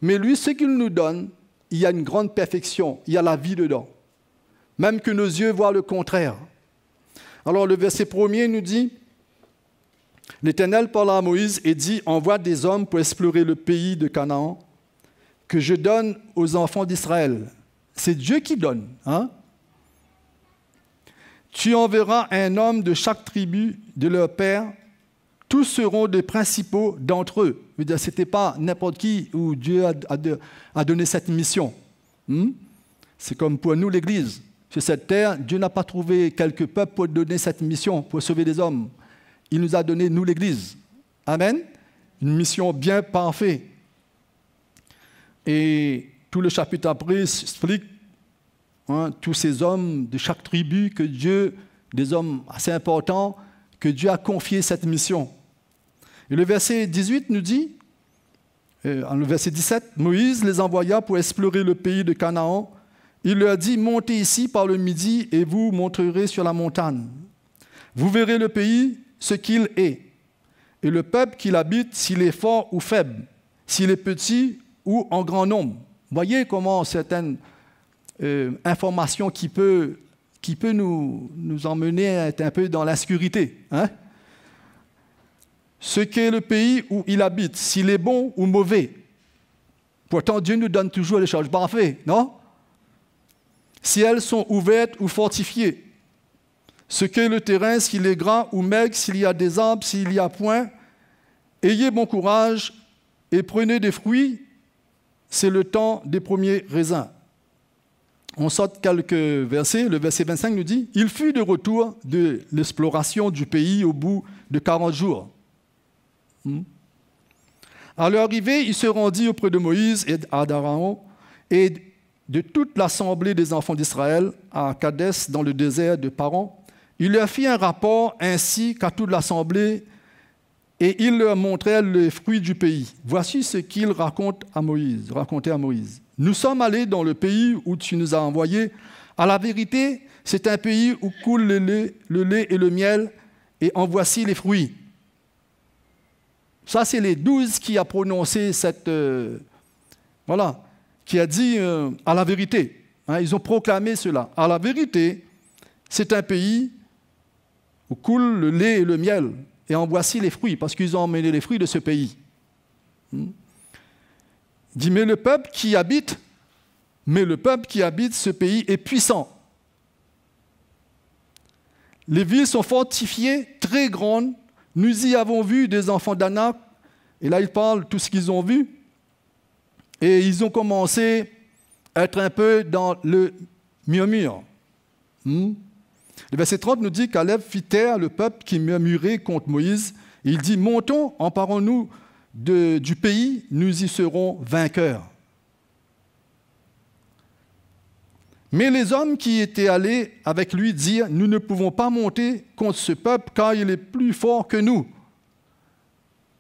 Mais lui, ce qu'il nous donne, il y a une grande perfection, il y a la vie dedans. Même que nos yeux voient le contraire. Alors, le verset 1er nous dit, « L'Éternel parla à Moïse et dit, « Envoie des hommes pour explorer le pays de Canaan que je donne aux enfants d'Israël. » C'est Dieu qui donne, Tu enverras un homme de chaque tribu de leur père. Tous seront des principaux d'entre eux. Ce n'était pas n'importe qui où Dieu a donné cette mission. C'est comme pour nous, l'Église. Sur cette terre, Dieu n'a pas trouvé quelques peuples pour donner cette mission, pour sauver des hommes. Il nous a donné, nous, l'Église. Amen. Une mission bien parfaite. Et tout le chapitre après explique tous ces hommes de chaque tribu que Dieu, des hommes assez importants, que Dieu a confié cette mission. Et le verset 18 nous dit, le verset 17, Moïse les envoya pour explorer le pays de Canaan. Il leur dit, montez ici par le midi et vous monterez sur la montagne. Vous verrez le pays, ce qu'il est, et le peuple qu'il habite, s'il est fort ou faible, s'il est petit ou en grand nombre. Voyez comment certaines informations qui peut nous emmener à être un peu dans l'insécurité. Ce qu'est le pays où il habite, s'il est bon ou mauvais. Pourtant, Dieu nous donne toujours les choses parfaites, non? Si elles sont ouvertes ou fortifiées. Ce qu'est le terrain, s'il est gras ou maigre, s'il y a des arbres, s'il y a point. Ayez bon courage et prenez des fruits, c'est le temps des premiers raisins. On saute quelques versets. Le verset 25 nous dit, « Il fut de retour de l'exploration du pays au bout de 40 jours. » À leur arrivée, il se rendit auprès de Moïse et d'Aaron et de toute l'assemblée des enfants d'Israël à Kadès dans le désert de Paran. Il leur fit un rapport ainsi qu'à toute l'assemblée et il leur montrait les fruits du pays. Voici ce qu'il racontait à Moïse. Nous sommes allés dans le pays où tu nous as envoyés. À la vérité, c'est un pays où coule le lait et le miel, et en voici les fruits. Ça, c'est les 12 qui a prononcé qui a dit à la vérité. Ils ont proclamé cela. À la vérité, c'est un pays où coule le lait et le miel, et en voici les fruits, parce qu'ils ont emmené les fruits de ce pays. Il dit, mais le peuple qui habite ce pays est puissant. Les villes sont fortifiées, très grandes. Nous y avons vu des enfants d'Anak. Et là, ils parlent de tout ce qu'ils ont vu. Et ils ont commencé à être un peu dans le murmure. Le verset 30 nous dit qu'Aleb fit taire le peuple qui murmurait contre Moïse. Il dit, montons, emparons-nous du pays, nous y serons vainqueurs. Mais les hommes qui étaient allés avec lui dirent, nous ne pouvons pas monter contre ce peuple car il est plus fort que nous.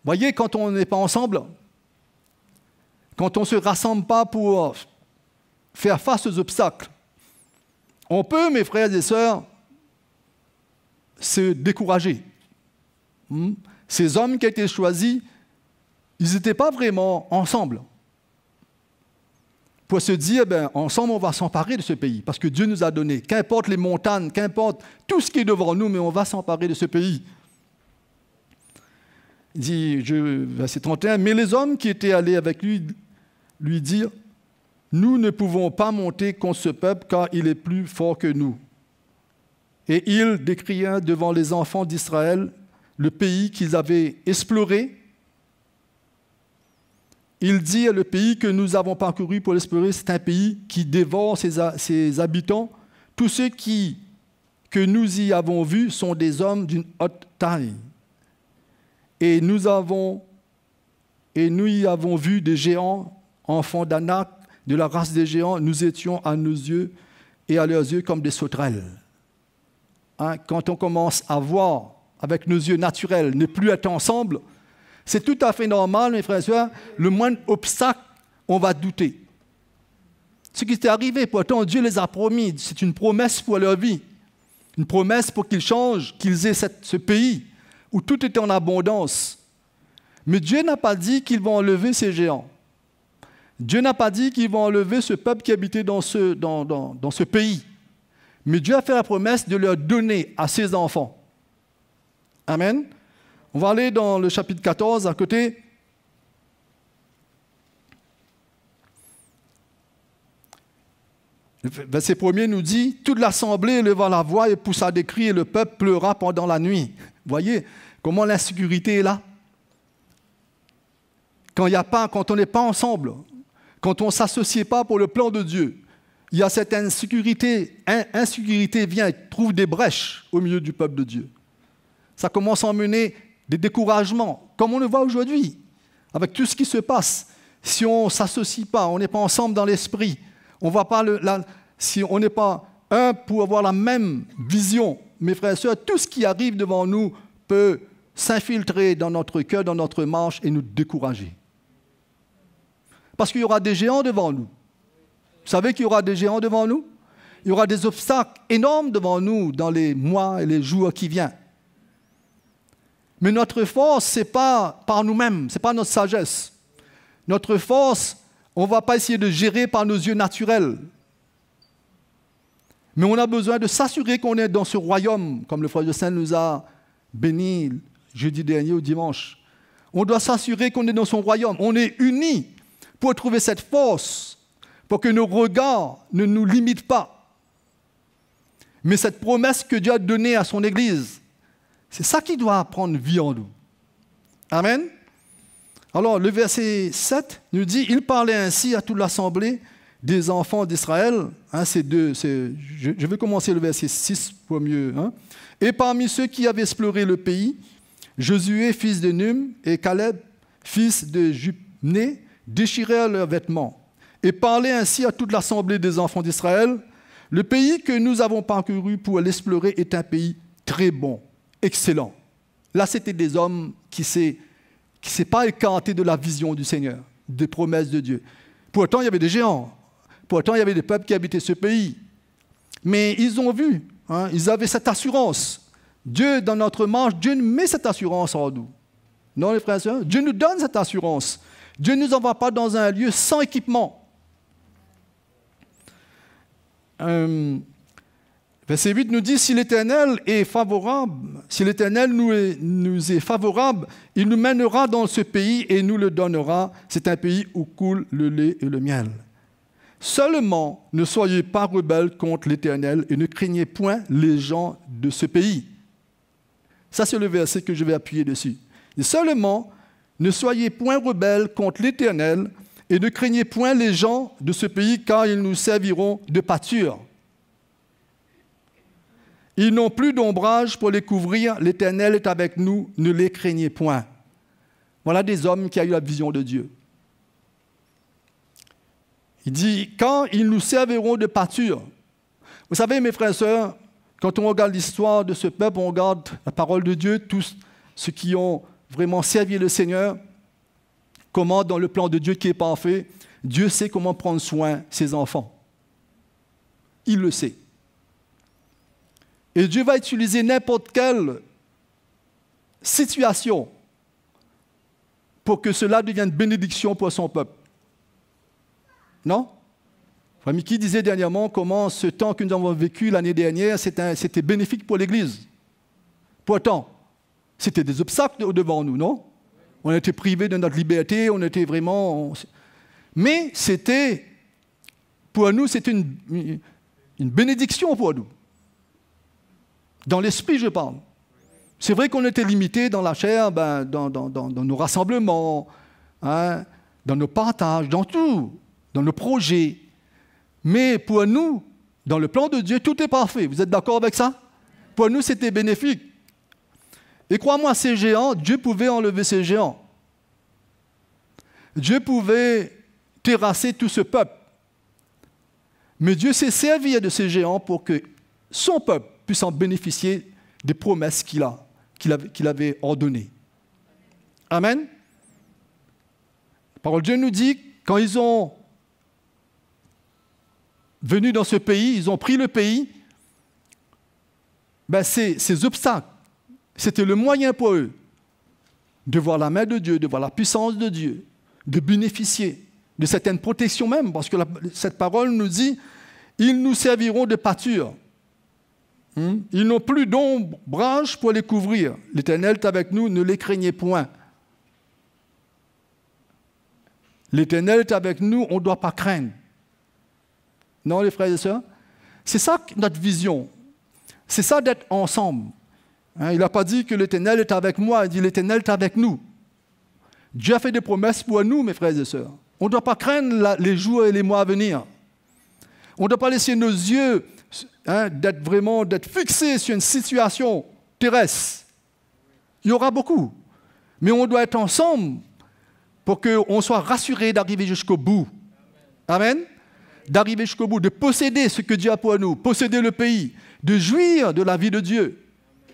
Voyez, quand on n'est pas ensemble, quand on ne se rassemble pas pour faire face aux obstacles, on peut, mes frères et sœurs, se décourager. Ces hommes qui ont été choisis, ils n'étaient pas vraiment ensemble. Pour se dire, ensemble, on va s'emparer de ce pays, parce que Dieu nous a donné. Qu'importe les montagnes, qu'importe tout ce qui est devant nous, mais on va s'emparer de ce pays. Il dit, verset 31, mais les hommes qui étaient allés avec lui dirent, nous ne pouvons pas monter contre ce peuple, car il est plus fort que nous. Et ils décrièrent devant les enfants d'Israël le pays qu'ils avaient exploré. Il dit, le pays que nous avons parcouru pour l'explorer, c'est un pays qui dévore ses habitants. Tous ceux que nous y avons vus sont des hommes d'une haute taille. Et nous y avons vu des géants, enfants d'Anak, de la race des géants. Nous étions à nos yeux et à leurs yeux comme des sauterelles. Quand on commence à voir avec nos yeux naturels, ne plus être ensemble, c'est tout à fait normal, mes frères et sœurs, le moindre obstacle, on va douter. Ce qui est arrivé, pourtant Dieu les a promis, c'est une promesse pour leur vie, une promesse pour qu'ils changent, qu'ils aient ce pays où tout est en abondance. Mais Dieu n'a pas dit qu'ils vont enlever ces géants. Dieu n'a pas dit qu'ils vont enlever ce peuple qui habitait dans ce pays. Mais Dieu a fait la promesse de leur donner à ses enfants. Amen. On va aller dans le chapitre 14 à côté. Le verset 1er nous dit, toute l'assemblée leva la voix et poussa des cris et le peuple pleura pendant la nuit. Vous voyez comment l'insécurité est là? Quand on n'est pas ensemble, quand on ne s'associe pas pour le plan de Dieu, il y a cette insécurité vient et trouve des brèches au milieu du peuple de Dieu. Ça commence à emmener des découragements, comme on le voit aujourd'hui, avec tout ce qui se passe. Si on ne s'associe pas, on n'est pas ensemble dans l'esprit, on voit pas si on n'est pas un pour avoir la même vision, mes frères et sœurs, tout ce qui arrive devant nous peut s'infiltrer dans notre cœur, dans notre marche et nous décourager. Parce qu'il y aura des géants devant nous. Vous savez qu'il y aura des géants devant nous? Il y aura des obstacles énormes devant nous dans les mois et les jours qui viennent. Mais notre force, ce n'est pas par nous-mêmes, ce n'est pas notre sagesse. Notre force, on ne va pas essayer de gérer par nos yeux naturels. Mais on a besoin de s'assurer qu'on est dans ce royaume, comme le frère de Saint nous a béni jeudi dernier ou dimanche. On doit s'assurer qu'on est dans son royaume. On est unis pour trouver cette force, pour que nos regards ne nous limitent pas. Mais cette promesse que Dieu a donnée à son Église, c'est ça qui doit prendre vie en nous. Amen. Alors, le verset 7 nous dit, « Il parlait ainsi à toute l'assemblée des enfants d'Israël. » Je vais commencer le verset 6 pour mieux. « Et parmi ceux qui avaient exploré le pays, Josué, fils de Num, et Caleb, fils de Jephunneh, déchirèrent leurs vêtements. Et parlaient ainsi à toute l'assemblée des enfants d'Israël. Le pays que nous avons parcouru pour l'explorer est un pays très bon, excellent. » Là, c'était des hommes qui ne s'est pas écartés de la vision du Seigneur, des promesses de Dieu. Pourtant, il y avait des géants. Pourtant, il y avait des peuples qui habitaient ce pays. Mais ils ont vu, ils avaient cette assurance. Dieu, dans notre marche, Dieu nous met cette assurance en nous. Non, les frères et sœurs, Dieu nous donne cette assurance. Dieu ne nous envoie pas dans un lieu sans équipement. Verset 8 nous dit, si l'Éternel est favorable, si l'Éternel nous est favorable, il nous mènera dans ce pays et nous le donnera. C'est un pays où coule le lait et le miel. Seulement, ne soyez pas rebelles contre l'Éternel et ne craignez point les gens de ce pays. Ça, c'est le verset que je vais appuyer dessus. Et seulement, ne soyez point rebelles contre l'Éternel et ne craignez point les gens de ce pays, car ils nous serviront de pâture. Ils n'ont plus d'ombrage pour les couvrir, l'Éternel est avec nous, ne les craignez point. Voilà des hommes qui ont eu la vision de Dieu. Il dit, quand ils nous serviront de pâture. Vous savez, mes frères et sœurs, quand on regarde l'histoire de ce peuple, on regarde la parole de Dieu, tous ceux qui ont vraiment servi le Seigneur, comment dans le plan de Dieu qui est parfait, Dieu sait comment prendre soin de ses enfants. Il le sait. Et Dieu va utiliser n'importe quelle situation pour que cela devienne bénédiction pour son peuple. Non? Frère Mickey disait dernièrement comment ce temps que nous avons vécu l'année dernière, c'était bénéfique pour l'Église. Pourtant, c'était des obstacles devant nous, non? On était privés de notre liberté, on était vraiment... Mais c'était, pour nous, c'était une bénédiction pour nous. Dans l'esprit, je parle. C'est vrai qu'on était limité dans la chair, dans nos rassemblements, dans nos partages, dans tout, dans nos projets. Mais pour nous, dans le plan de Dieu, tout est parfait. Vous êtes d'accord avec ça? Pour nous, c'était bénéfique. Et crois-moi, ces géants, Dieu pouvait enlever ces géants. Dieu pouvait terrasser tout ce peuple. Mais Dieu s'est servi de ces géants pour que son peuple puisse en bénéficier des promesses qu'il avait ordonnées. Amen. La parole de Dieu nous dit, quand ils ont venu dans ce pays, ils ont pris le pays, ces obstacles, c'était le moyen pour eux de voir la main de Dieu, de voir la puissance de Dieu, de bénéficier de certaines protections même, parce que cette parole nous dit, ils nous serviront de pâture. Ils n'ont plus d'ombrage pour les couvrir. L'Éternel est avec nous, ne les craignez point. L'Éternel est avec nous, on ne doit pas craindre. Non, les frères et sœurs? C'est ça notre vision. C'est ça d'être ensemble. Il n'a pas dit que l'Éternel est avec moi, il dit l'Éternel est avec nous. Dieu a fait des promesses pour nous, mes frères et sœurs. On ne doit pas craindre les jours et les mois à venir. On ne doit pas laisser nos yeux d'être fixés sur une situation terrestre. Il y aura beaucoup. Mais on doit être ensemble pour qu'on soit rassurés d'arriver jusqu'au bout. Amen. D'arriver jusqu'au bout, de posséder ce que Dieu a pour nous, posséder le pays, de jouir de la vie de Dieu.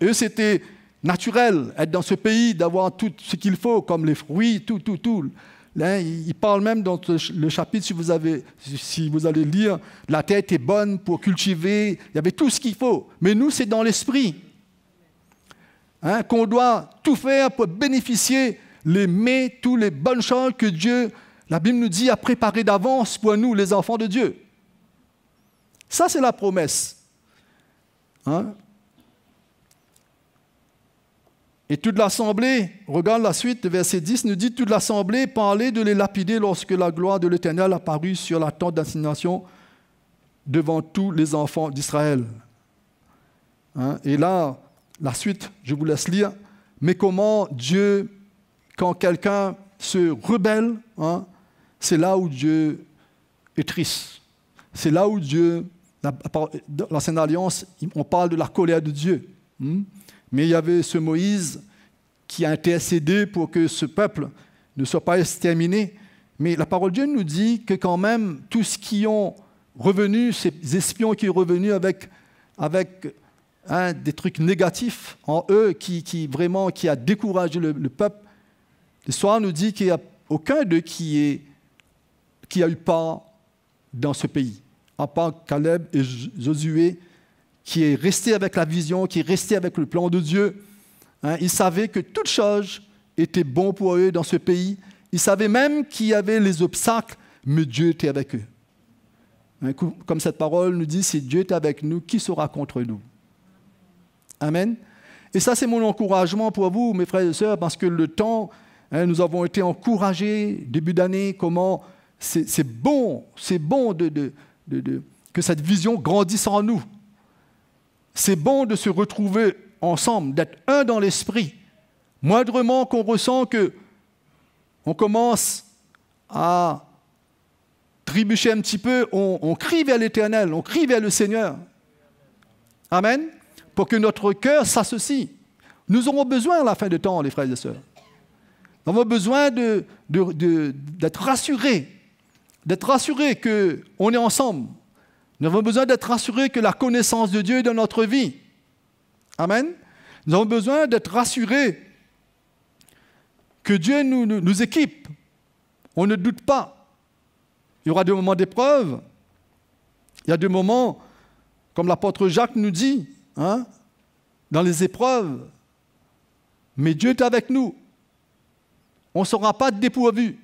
Eux, c'était naturel, être dans ce pays, d'avoir tout ce qu'il faut, comme les fruits, tout. Là, il parle même dans le chapitre, si vous allez lire, la terre était bonne pour cultiver, il y avait tout ce qu'il faut. Mais nous, c'est dans l'esprit. Qu'on doit tout faire pour bénéficier toutes les bonnes choses que Dieu, la Bible nous dit, a préparées d'avance pour nous, les enfants de Dieu. Ça, c'est la promesse. Et toute l'assemblée, regarde la suite, verset 10, nous dit, toute l'assemblée parlait de les lapider lorsque la gloire de l'Éternel apparut sur la tente d'assignation devant tous les enfants d'Israël. Et là, la suite, je vous laisse lire. Mais comment Dieu, quand quelqu'un se rebelle, c'est là où Dieu est triste. C'est là où Dieu, dans l'Ancienne Alliance, on parle de la colère de Dieu. Mais il y avait ce Moïse qui a intercédé pour que ce peuple ne soit pas exterminé. Mais la parole de Dieu nous dit que quand même, tous ceux qui ont revenu, ces espions qui sont revenus avec des trucs négatifs en eux, qui a découragé le peuple, l'histoire nous dit qu'il n'y a aucun d'eux qui a eu part dans ce pays, à part Caleb et Josué, qui est resté avec la vision, qui est resté avec le plan de Dieu. Ils savaient que toute chose était bon pour eux dans ce pays. Ils savaient même qu'il y avait les obstacles, mais Dieu était avec eux. Comme cette parole nous dit, si Dieu est avec nous, qui sera contre nous? Amen. Et ça, c'est mon encouragement pour vous, mes frères et sœurs, parce que le temps, nous avons été encouragés, début d'année, comment c'est bon que cette vision grandisse en nous. C'est bon de se retrouver ensemble, d'être un dans l'esprit. Moindrement qu'on ressent qu'on commence à trébucher un petit peu, on crie vers l'Éternel, on crie vers le Seigneur. Amen. Pour que notre cœur s'associe. Nous aurons besoin à la fin du temps, les frères et sœurs. Nous avons besoin d'être rassurés qu'on est ensemble. Nous avons besoin d'être rassurés que la connaissance de Dieu est dans notre vie. Amen. Nous avons besoin d'être rassurés que Dieu nous équipe. On ne doute pas. Il y aura des moments d'épreuve. Il y a des moments, comme l'apôtre Jacques nous dit, dans les épreuves. Mais Dieu est avec nous. On ne sera pas dépourvu.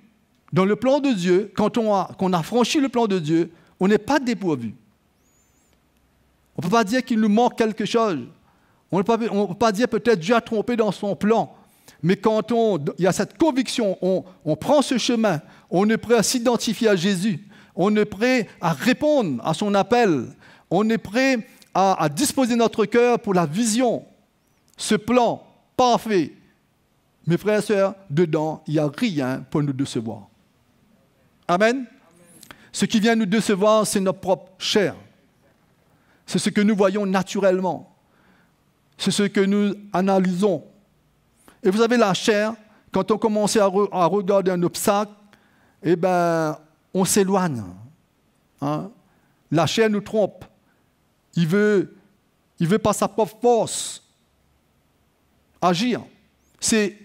Dans le plan de Dieu, quand on a franchi le plan de Dieu, on n'est pas dépourvu. On ne peut pas dire qu'il nous manque quelque chose. On ne peut pas dire peut-être Dieu a trompé dans son plan. Mais quand il y a cette conviction, on prend ce chemin, on est prêt à s'identifier à Jésus, on est prêt à répondre à son appel, on est prêt à disposer notre cœur pour la vision, ce plan parfait. Mes frères et sœurs, dedans, il n'y a rien pour nous décevoir. Amen. Ce qui vient nous décevoir, c'est notre propre chair. C'est ce que nous voyons naturellement. C'est ce que nous analysons. Et vous avez la chair, quand on commence à regarder un obstacle, on s'éloigne. La chair nous trompe. Il veut par sa propre force agir. C'est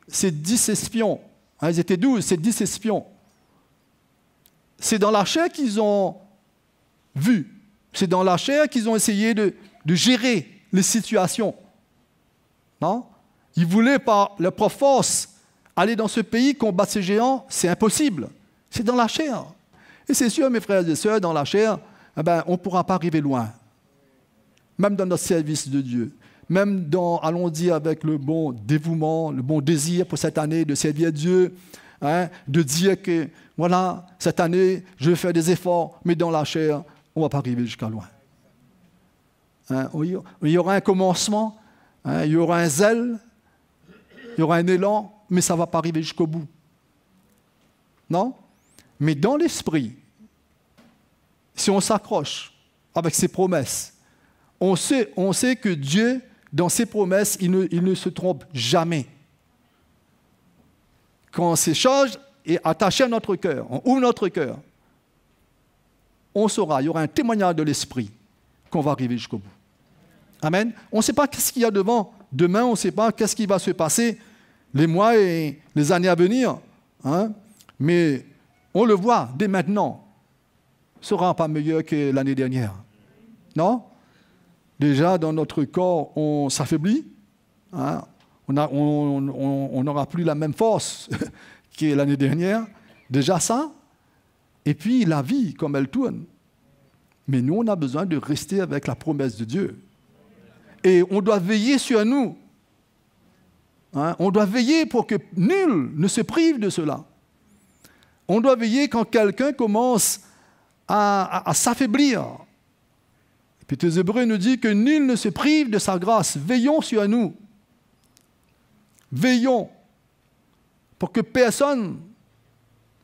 10 espions. Ils étaient 12, c'est 10 espions. C'est dans la chair qu'ils ont vu. C'est dans la chair qu'ils ont essayé de gérer les situations. Non? Ils voulaient par leur propre force aller dans ce pays, combattre ces géants. C'est impossible. C'est dans la chair. Et c'est sûr, mes frères et sœurs, dans la chair, on ne pourra pas arriver loin. Même dans notre service de Dieu. Même allons dire, avec le bon dévouement, le bon désir pour cette année de servir Dieu, de dire que, voilà, cette année, je vais faire des efforts, mais dans la chair, on ne va pas arriver jusqu'à loin. Il y aura un commencement, il y aura un zèle, il y aura un élan, mais ça ne va pas arriver jusqu'au bout. Non? Mais dans l'esprit, si on s'accroche avec ses promesses, on sait que Dieu, dans ses promesses, il ne se trompe jamais. Quand ces choses est attaché à notre cœur, on ouvre notre cœur, on saura, il y aura un témoignage de l'Esprit qu'on va arriver jusqu'au bout. Amen. On ne sait pas qu'est-ce qu'il y a devant. Demain, on ne sait pas qu'est-ce qui va se passer les mois et les années à venir. Hein? Mais on le voit dès maintenant. Ce ne sera pas meilleur que l'année dernière. Non? Déjà, dans notre corps, on s'affaiblit. Hein? On n'aura plus la même force que l'année dernière. Déjà ça. Et puis, la vie, comme elle tourne. Mais nous, on a besoin de rester avec la promesse de Dieu. Et on doit veiller sur nous. Hein? On doit veiller pour que nul ne se prive de cela. On doit veiller quand quelqu'un commence à s'affaiblir. Et puis les Hébreux nous disent que nul ne se prive de sa grâce. Veillons sur nous. Veillons pour que personne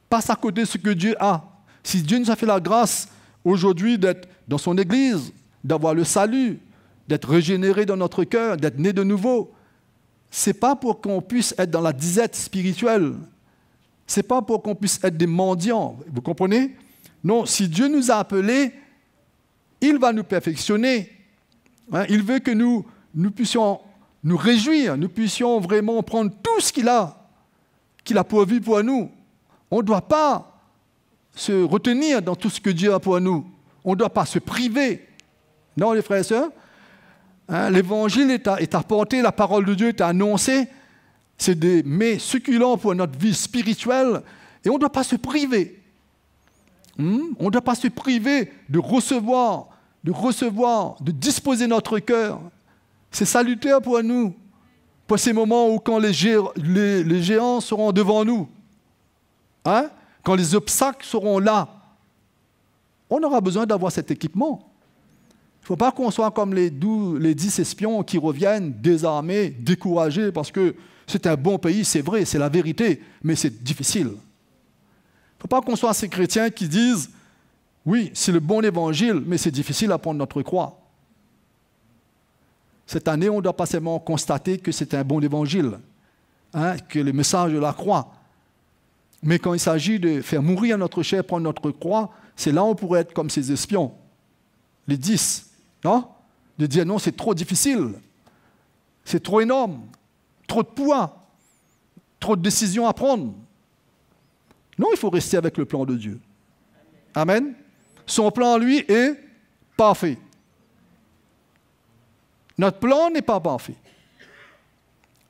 passe à côté de ce que Dieu a. Si Dieu nous a fait la grâce aujourd'hui d'être dans son Église, d'avoir le salut, d'être régénéré dans notre cœur, d'être né de nouveau, ce n'est pas pour qu'on puisse être dans la disette spirituelle. Ce n'est pas pour qu'on puisse être des mendiants. Vous comprenez? Non, si Dieu nous a appelés, il va nous perfectionner. Hein, il veut que nous puissions nous réjouir, nous puissions vraiment prendre tout ce qu'il a pourvu pour nous. On ne doit pas se retenir dans tout ce que Dieu a pour nous. On ne doit pas se priver. Non, les frères et sœurs? Hein, l'évangile est apporté, la parole de Dieu est annoncée. C'est des mets succulents pour notre vie spirituelle. Et on ne doit pas se priver. On ne doit pas se priver de recevoir, de disposer notre cœur. C'est salutaire pour nous, pour ces moments où quand les géants seront devant nous, hein, quand les obstacles seront là, on aura besoin d'avoir cet équipement. Il ne faut pas qu'on soit comme les 10 espions qui reviennent désarmés, découragés, parce que c'est un bon pays, c'est vrai, c'est la vérité, mais c'est difficile. Il ne faut pas qu'on soit ces chrétiens qui disent « Oui, c'est le bon évangile, mais c'est difficile à prendre notre croix. » Cette année, on ne doit pas seulement constater que c'est un bon évangile, hein, que le message de la croix. Mais quand il s'agit de faire mourir notre chair, prendre notre croix, c'est là où on pourrait être comme ces espions, les 10, non? De dire non, c'est trop difficile, c'est trop énorme, trop de poids, trop de décisions à prendre. Non, il faut rester avec le plan de Dieu. Amen. Son plan, lui, est parfait. Notre plan n'est pas parfait.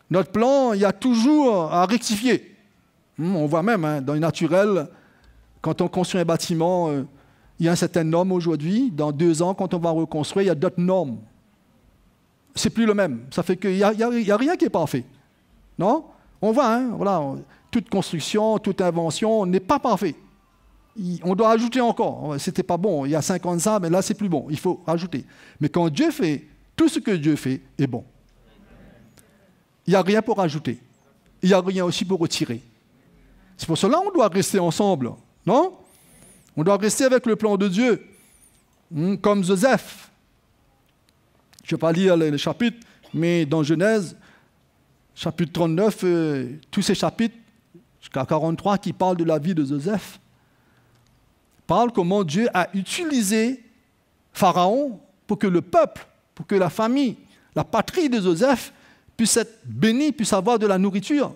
Notre plan, il y a toujours à rectifier. On voit même, hein, dans le naturel, quand on construit un bâtiment, il y a un certain norme aujourd'hui. Dans 2 ans, quand on va reconstruire, il y a d'autres normes. C'est plus le même. Ça fait qu'il n'y a rien qui est parfait. Non? On voit, hein, voilà, toute construction, toute invention n'est pas parfait. On doit ajouter encore. C'était pas bon. Il y a 50 ans, mais là, c'est plus bon. Il faut rajouter. Mais quand Dieu fait, tout ce que Dieu fait est bon. Il n'y a rien pour ajouter. Il n'y a rien aussi pour retirer. C'est pour cela qu'on doit rester ensemble. Non? On doit rester avec le plan de Dieu. Comme Joseph. Je ne vais pas lire les chapitres, mais dans Genèse, chapitre 39, tous ces chapitres, jusqu'à 43, qui parlent de la vie de Joseph, parlent comment Dieu a utilisé Pharaon pour que le peuple, pour que la famille, la patrie de Joseph puisse être bénie, puisse avoir de la nourriture.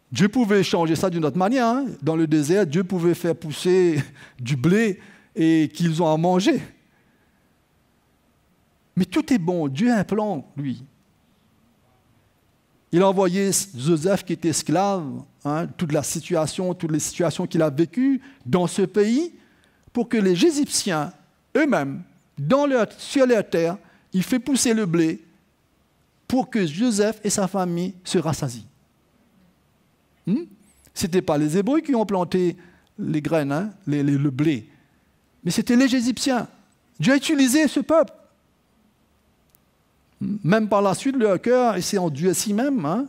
Dieu pouvait changer ça d'une autre manière. Hein. Dans le désert, Dieu pouvait faire pousser du blé et qu'ils ont à manger. Mais tout est bon. Dieu a un plan, lui. Il a envoyé Joseph qui était esclave, hein, toutes les situations qu'il a vécues dans ce pays, pour que les Égyptiens eux-mêmes, sur leur terre, ils font pousser le blé pour que Joseph et sa famille se rassasient. Ce n'était pas les Hébreux qui ont planté les graines, hein, le blé, mais c'était les Égyptiens. Dieu a utilisé ce peuple. Même par la suite, leur cœur s'est endurci même. Hein.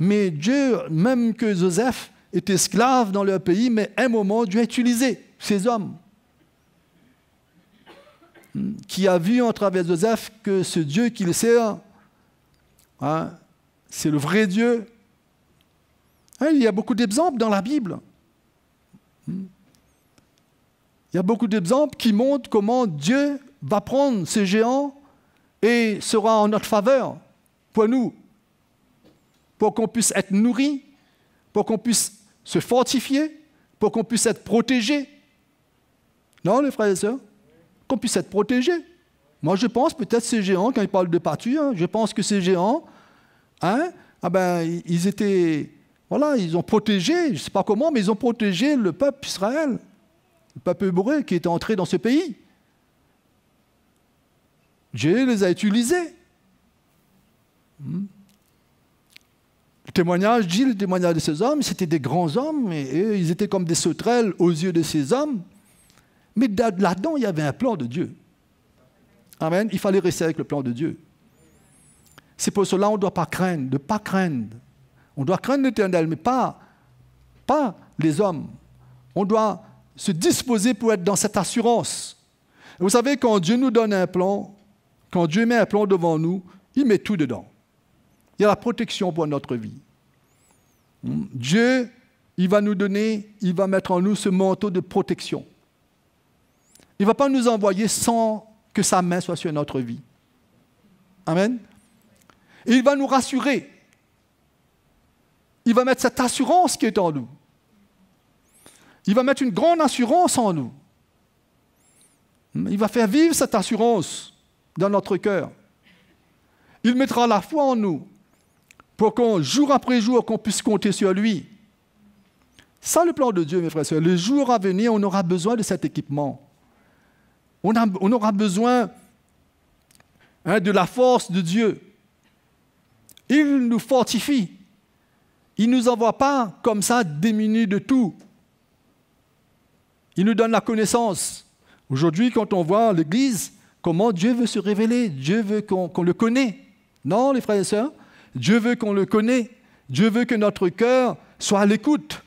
Mais Dieu, même que Joseph étaient esclaves dans leur pays, mais à un moment, Dieu a utilisé ces hommes qui a vu en travers Joseph que ce Dieu qu'il sert, hein, c'est le vrai Dieu. Hein, il y a beaucoup d'exemples dans la Bible. Il y a beaucoup d'exemples qui montrent comment Dieu va prendre ces géants et sera en notre faveur pour nous, pour qu'on puisse être nourris, pour qu'on puisse se fortifier, pour qu'on puisse être protégé. Non, les frères et sœurs? Qu'on puisse être protégé. Moi, je pense peut-être ces géants, quand ils parlent de pâture, hein, je pense que ces géants, hein, ils étaient, voilà, ils ont protégé, je ne sais pas comment, mais ils ont protégé le peuple Israël, le peuple hébreu qui était entré dans ce pays. Dieu les a utilisés. Le témoignage dit, le témoignage de ces hommes, c'était des grands hommes, et ils étaient comme des sauterelles aux yeux de ces hommes. Mais là-dedans, il y avait un plan de Dieu. Amen. Il fallait rester avec le plan de Dieu. C'est pour cela qu'on ne doit pas craindre, de ne pas craindre. On doit craindre l'Éternel, mais pas les hommes. On doit se disposer pour être dans cette assurance. Et vous savez, quand Dieu nous donne un plan, quand Dieu met un plan devant nous, il met tout dedans. Il y a la protection pour notre vie. Dieu, il va nous donner, il va mettre en nous ce manteau de protection. Il ne va pas nous envoyer sans que sa main soit sur notre vie. Amen. Et il va nous rassurer. Il va mettre cette assurance qui est en nous. Il va mettre une grande assurance en nous. Il va faire vivre cette assurance dans notre cœur. Il mettra la foi en nous pour qu'on, jour après jour, qu'on puisse compter sur lui. Ça, le plan de Dieu, mes frères et sœurs. Les jours à venir, on aura besoin de cet équipement. On aura besoin de la force de Dieu. Il nous fortifie. Il ne nous envoie pas comme ça démunis de tout. Il nous donne la connaissance. Aujourd'hui, quand on voit l'Église, comment Dieu veut se révéler, Dieu veut qu'on le connaisse. Non, les frères et sœurs, Dieu veut qu'on le connaisse. Dieu veut que notre cœur soit à l'écoute.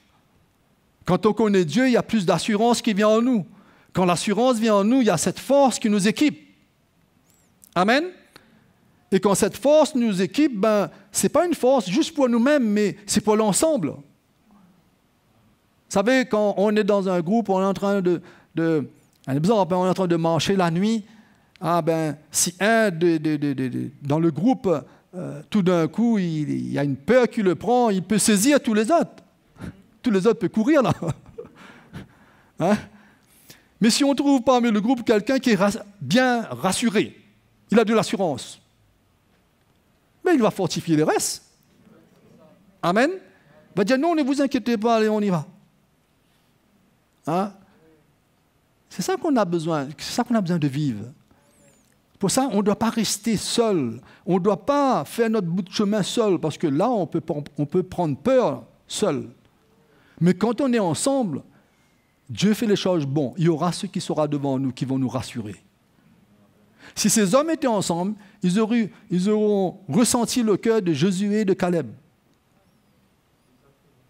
Quand on connaît Dieu, il y a plus d'assurance qui vient en nous. Quand l'assurance vient en nous, il y a cette force qui nous équipe. Amen. Et quand cette force nous équipe, ce n'est pas une force juste pour nous-mêmes, mais c'est pour l'ensemble. Vous savez, quand on est dans un groupe, on est en train un exemple, on est en train de marcher la nuit, si un dans le groupe, tout d'un coup, il y a une peur qui le prend, il peut saisir tous les autres. Tous les autres peuvent courir là. Hein? Mais si on trouve parmi le groupe quelqu'un qui est bien rassuré, il a de l'assurance, mais il va fortifier les restes. Amen. Il va dire non, ne vous inquiétez pas, allez, on y va. Hein? C'est ça qu'on a besoin, c'est ça qu'on a besoin de vivre. Pour ça, on ne doit pas rester seul. On ne doit pas faire notre bout de chemin seul, parce que là, on peut prendre peur seul. Mais quand on est ensemble, Dieu fait les choses bonnes. Il y aura ceux qui seront devant nous, qui vont nous rassurer. Si ces hommes étaient ensemble, ils auront ressenti le cœur de Josué et de Caleb.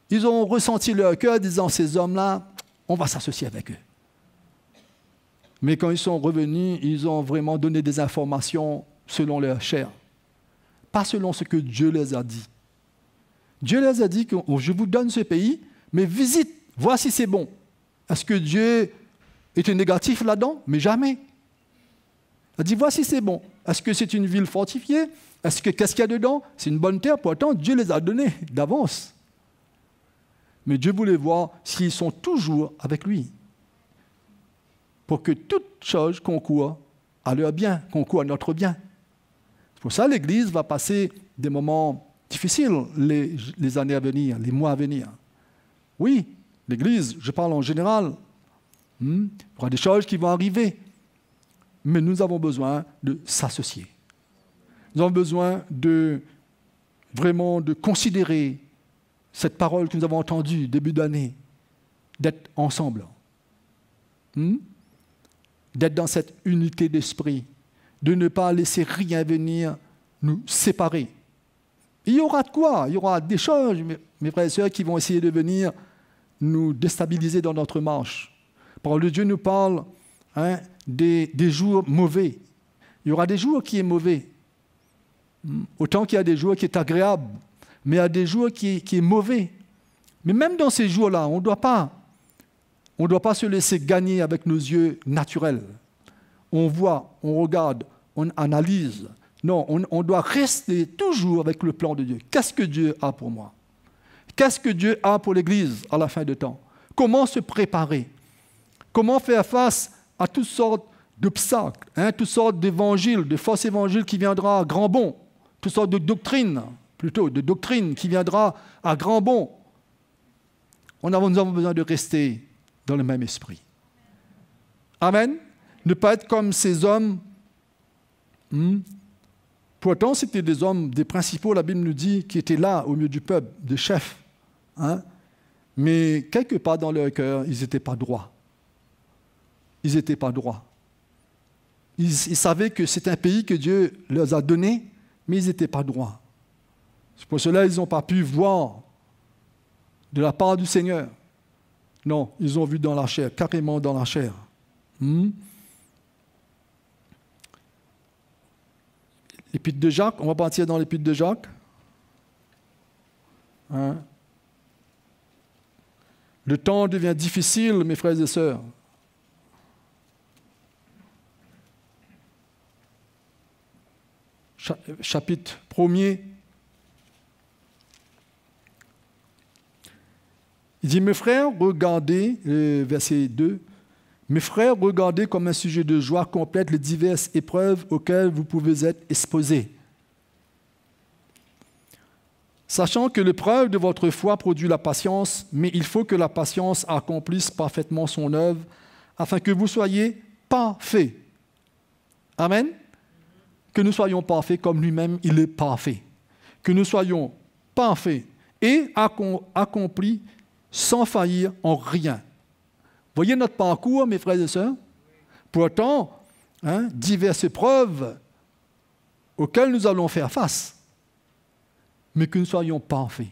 Ils auront ressenti leur cœur disant, ces hommes-là, on va s'associer avec eux. Mais quand ils sont revenus, ils ont vraiment donné des informations selon leur chair, pas selon ce que Dieu les a dit. Dieu les a dit que je vous donne ce pays, mais visite, vois si c'est bon. Est-ce que Dieu était négatif là-dedans? Mais jamais. Il a dit, vois si c'est bon. Est-ce que c'est une ville fortifiée? Qu'est-ce qu'il y a dedans? C'est une bonne terre, pourtant Dieu les a donnés d'avance. Mais Dieu voulait voir s'ils sont toujours avec lui, pour que toute chose concourt à leur bien, concourt à notre bien. C'est pour ça que l'Église va passer des moments difficiles les années à venir, les mois à venir. Oui, l'Église, je parle en général, il y aura des choses qui vont arriver, mais nous avons besoin de s'associer. Nous avons besoin vraiment de considérer cette parole que nous avons entendue début d'année, d'être ensemble. D'être dans cette unité d'esprit, de ne pas laisser rien venir nous séparer. Il y aura de quoi? Il y aura des choses, mes frères et sœurs, qui vont essayer de venir nous déstabiliser dans notre marche. La parole de Dieu nous parle des jours mauvais. Il y aura des jours qui sont mauvais. Autant qu'il y a des jours qui sont agréables, mais il y a des jours qui sont mauvais. Mais même dans ces jours-là, on ne doit pas se laisser gagner avec nos yeux naturels. On voit, on regarde, on analyse. Non, on doit rester toujours avec le plan de Dieu. Qu'est-ce que Dieu a pour moi? Qu'est-ce que Dieu a pour l'Église à la fin de temps? Comment se préparer? Comment faire face à toutes sortes d'obstacles, toutes sortes d'évangiles, de fausses évangiles qui viendra à grand bond, toutes sortes de doctrines, qui viendra à grand bond. Nous avons besoin de rester dans le même esprit. Amen. Ne pas être comme ces hommes. Pourtant, c'était des hommes, des principaux, la Bible nous dit, qui étaient là au milieu du peuple, des chefs. Mais quelque part dans leur cœur, ils n'étaient pas droits. Ils n'étaient pas droits. Ils savaient que c'est un pays que Dieu leur a donné, mais ils n'étaient pas droits. C'est pour cela qu'ils n'ont pas pu voir de la part du Seigneur. Non, ils ont vu dans la chair, carrément dans la chair. L'épître de Jacques, on va partir dans l'épître de Jacques. Le temps devient difficile, mes frères et sœurs. Chapitre 1er. Il dit, mes frères, regardez, verset 2, mes frères, regardez comme un sujet de joie complète les diverses épreuves auxquelles vous pouvez être exposés. Sachant que l'épreuve de votre foi produit la patience, mais il faut que la patience accomplisse parfaitement son œuvre, afin que vous soyez parfaits. Amen. Que nous soyons parfaits comme lui-même, il est parfait. Que nous soyons parfaits et accomplis sans faillir en rien. Voyez notre parcours, mes frères et sœurs. Pourtant, diverses épreuves auxquelles nous allons faire face, mais que nous soyons parfaits.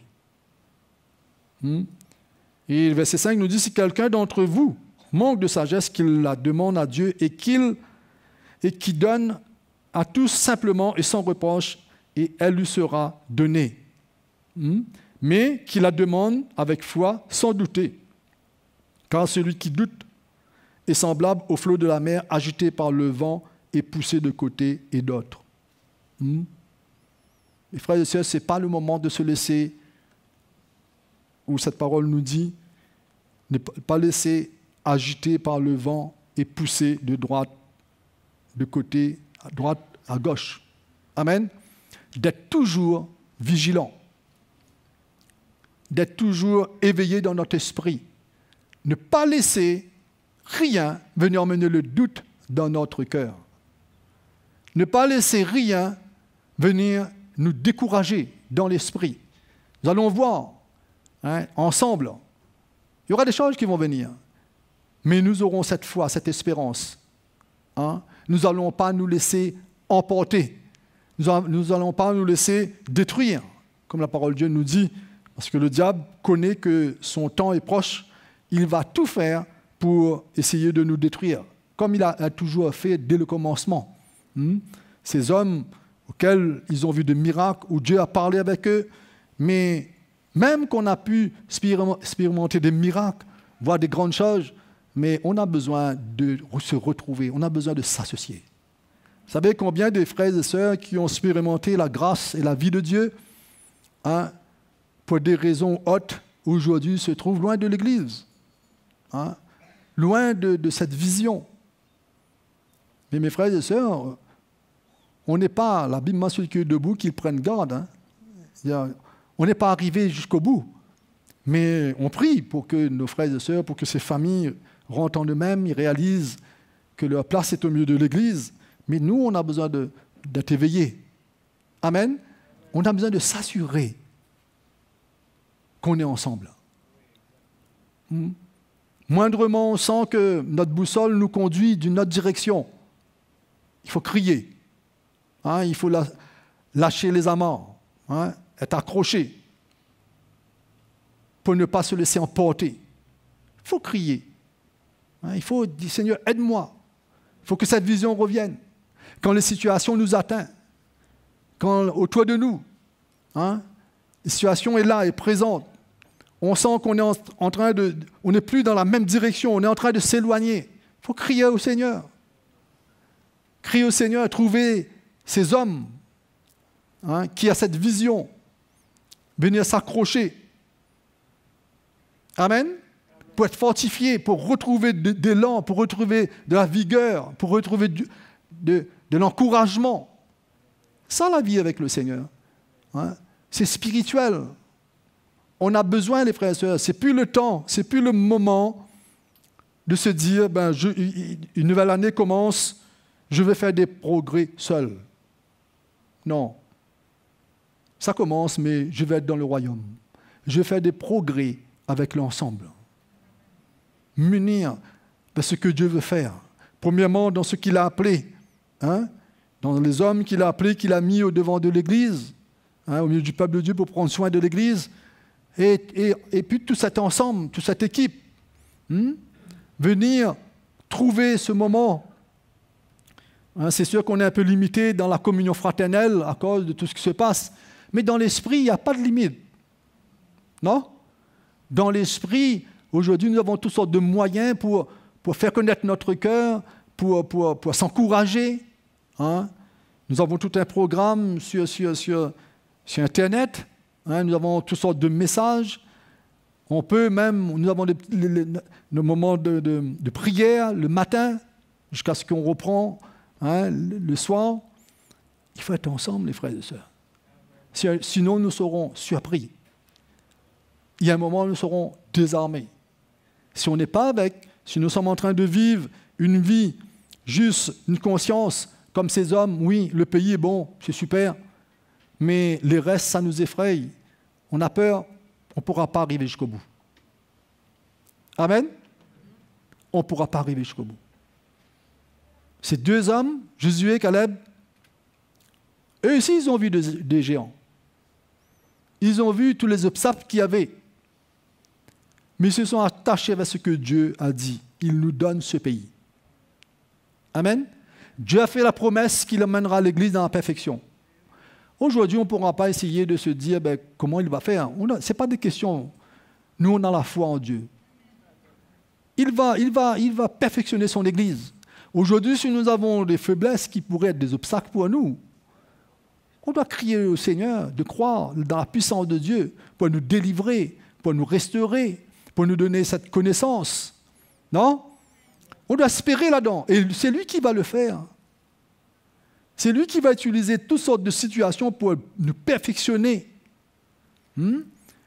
Et le verset 5 nous dit, si quelqu'un d'entre vous manque de sagesse, qu'il la demande à Dieu et qui donne à tous simplement et sans reproche, et elle lui sera donnée. Mais qu'il la demande avec foi, sans douter. Car celui qui doute est semblable au flot de la mer agité par le vent et poussé de côté et d'autre. Mes frères et sœurs, ce n'est pas le moment de se laisser, où cette parole nous dit, ne pas laisser agiter par le vent et pousser de droite, de côté, à droite, à gauche. Amen. D'être toujours vigilant. D'être toujours éveillé dans notre esprit. Ne pas laisser rien venir emmener le doute dans notre cœur. Ne pas laisser rien venir nous décourager dans l'esprit. Nous allons voir ensemble. Il y aura des choses qui vont venir. Mais nous aurons cette foi, cette espérance. Nous n'allons pas nous laisser emporter. Nous n'allons pas nous laisser détruire, comme la parole de Dieu nous dit, parce que le diable connaît que son temps est proche. Il va tout faire pour essayer de nous détruire, comme il a toujours fait dès le commencement. Ces hommes auxquels ils ont vu des miracles, où Dieu a parlé avec eux, mais même qu'on a pu expérimenter des miracles, voir des grandes choses, mais on a besoin de se retrouver, on a besoin de s'associer. Vous savez combien de frères et sœurs qui ont expérimenté la grâce et la vie de Dieu, pour des raisons hautes, aujourd'hui se trouvent loin de l'Église, loin de cette vision. Mais mes frères et sœurs, on n'est pas, la Bible mentionne que debout, qu'ils prennent garde. On n'est pas arrivé jusqu'au bout. Mais on prie pour que nos frères et sœurs, pour que ces familles rentrent en eux-mêmes, ils réalisent que leur place est au milieu de l'Église. Mais nous, on a besoin d'être éveillés. Amen. On a besoin de s'assurer qu'on est ensemble. Moindrement, on sent que notre boussole nous conduit d'une autre direction. Il faut crier. Il faut lâcher les amarres. Être accroché pour ne pas se laisser emporter. Il faut crier. Il faut dire, Seigneur, aide-moi. Il faut que cette vision revienne. Quand les situations nous atteignent, quand autour de nous, la situation est là, est présente, on sent qu'on est en train de... On n'est plus dans la même direction, on est en train de s'éloigner. Il faut crier au Seigneur. Crier au Seigneur, trouver ces hommes qui ont cette vision, venir s'accrocher. Amen. Pour être fortifié, pour retrouver de l'élan, pour retrouver de la vigueur, pour retrouver de l'encouragement. Ça, la vie avec le Seigneur. C'est spirituel. On a besoin, les frères et sœurs. C'est plus le temps, c'est plus le moment de se dire, une nouvelle année commence, je vais faire des progrès seul. Non. Ça commence, mais je vais être dans le royaume. Je vais faire des progrès avec l'ensemble. M'unir de ce que Dieu veut faire. Premièrement, dans ce qu'il a appelé, dans les hommes qu'il a appelés, qu'il a mis au devant de l'Église, au milieu du peuple de Dieu pour prendre soin de l'Église, et puis tout cet ensemble, toute cette équipe, venir trouver ce moment. C'est sûr qu'on est un peu limité dans la communion fraternelle à cause de tout ce qui se passe, mais dans l'esprit, il n'y a pas de limite. Non? Dans l'esprit, aujourd'hui, nous avons toutes sortes de moyens pour faire connaître notre cœur, pour s'encourager. Nous avons tout un programme sur Internet. Nous avons toutes sortes de messages. On peut même, nous avons nos moments de prière le matin, jusqu'à ce qu'on reprend le soir. Il faut être ensemble, les frères et sœurs. Sinon, nous serons surpris. Il y a un moment où nous serons désarmés. Si on n'est pas avec, si nous sommes en train de vivre une vie, juste une conscience, comme ces hommes, oui, le pays est bon, c'est super, mais les restes, ça nous effraie. On a peur, on ne pourra pas arriver jusqu'au bout. Amen? On ne pourra pas arriver jusqu'au bout. Ces deux hommes, Josué et Caleb, eux aussi, ils ont vu des géants. Ils ont vu tous les obstacles qu'il y avait. Mais ils se sont attachés à ce que Dieu a dit. Il nous donne ce pays. Amen? Dieu a fait la promesse qu'il amènera l'Église dans la perfection. Aujourd'hui, on ne pourra pas essayer de se dire comment il va faire. Ce n'est pas des questions. Nous, on a la foi en Dieu. Il va perfectionner son Église. Aujourd'hui, si nous avons des faiblesses qui pourraient être des obstacles pour nous, on doit crier au Seigneur de croire dans la puissance de Dieu pour nous délivrer, pour nous restaurer, pour nous donner cette connaissance. Non? On doit espérer là-dedans. Et c'est lui qui va le faire. C'est lui qui va utiliser toutes sortes de situations pour nous perfectionner.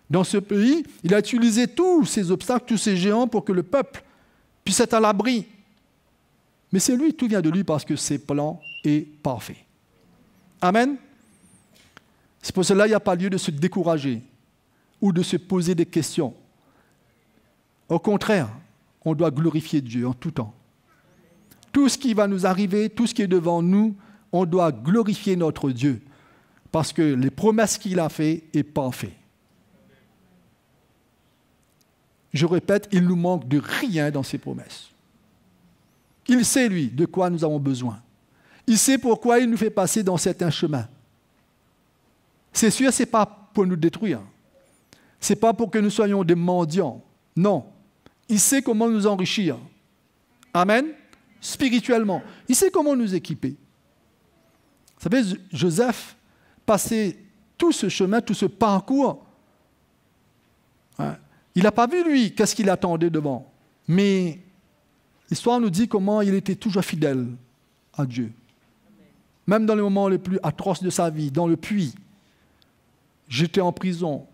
Dans ce pays, il a utilisé tous ces obstacles, tous ces géants pour que le peuple puisse être à l'abri. Mais c'est lui, tout vient de lui parce que ses plans est parfait. Amen. C'est pour cela qu'il n'y a pas lieu de se décourager ou de se poser des questions. Au contraire, on doit glorifier Dieu en tout temps. Tout ce qui va nous arriver, tout ce qui est devant nous, on doit glorifier notre Dieu parce que les promesses qu'il a faites sont parfaites. Je répète, il nous manque de rien dans ses promesses. Il sait, lui, de quoi nous avons besoin. Il sait pourquoi il nous fait passer dans certains chemins. C'est sûr, ce n'est pas pour nous détruire. Ce n'est pas pour que nous soyons des mendiants. Non. Il sait comment nous enrichir. Amen. Spirituellement. Il sait comment nous équiper. Vous savez, Joseph passait tout ce chemin, tout ce parcours. Il n'a pas vu, lui, qu'est-ce qu'il attendait devant. Mais l'histoire nous dit comment il était toujours fidèle à Dieu. Même dans les moments les plus atroces de sa vie, dans le puits, jeté en prison,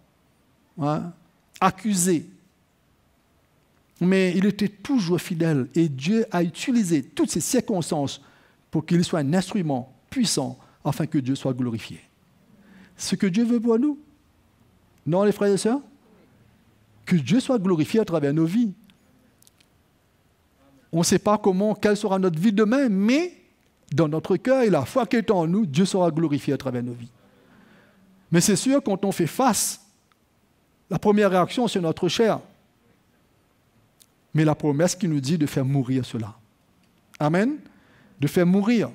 accusé. Mais il était toujours fidèle et Dieu a utilisé toutes ces circonstances pour qu'il soit un instrument puissant afin que Dieu soit glorifié. Ce que Dieu veut pour nous, non les frères et sœurs? Que Dieu soit glorifié à travers nos vies. On ne sait pas quelle sera notre vie demain, mais dans notre cœur et la foi qui est en nous, Dieu sera glorifié à travers nos vies. Mais c'est sûr, quand on fait face, la première réaction, c'est notre chair. mais la promesse qui nous dit de faire mourir cela. Amen. De faire mourir.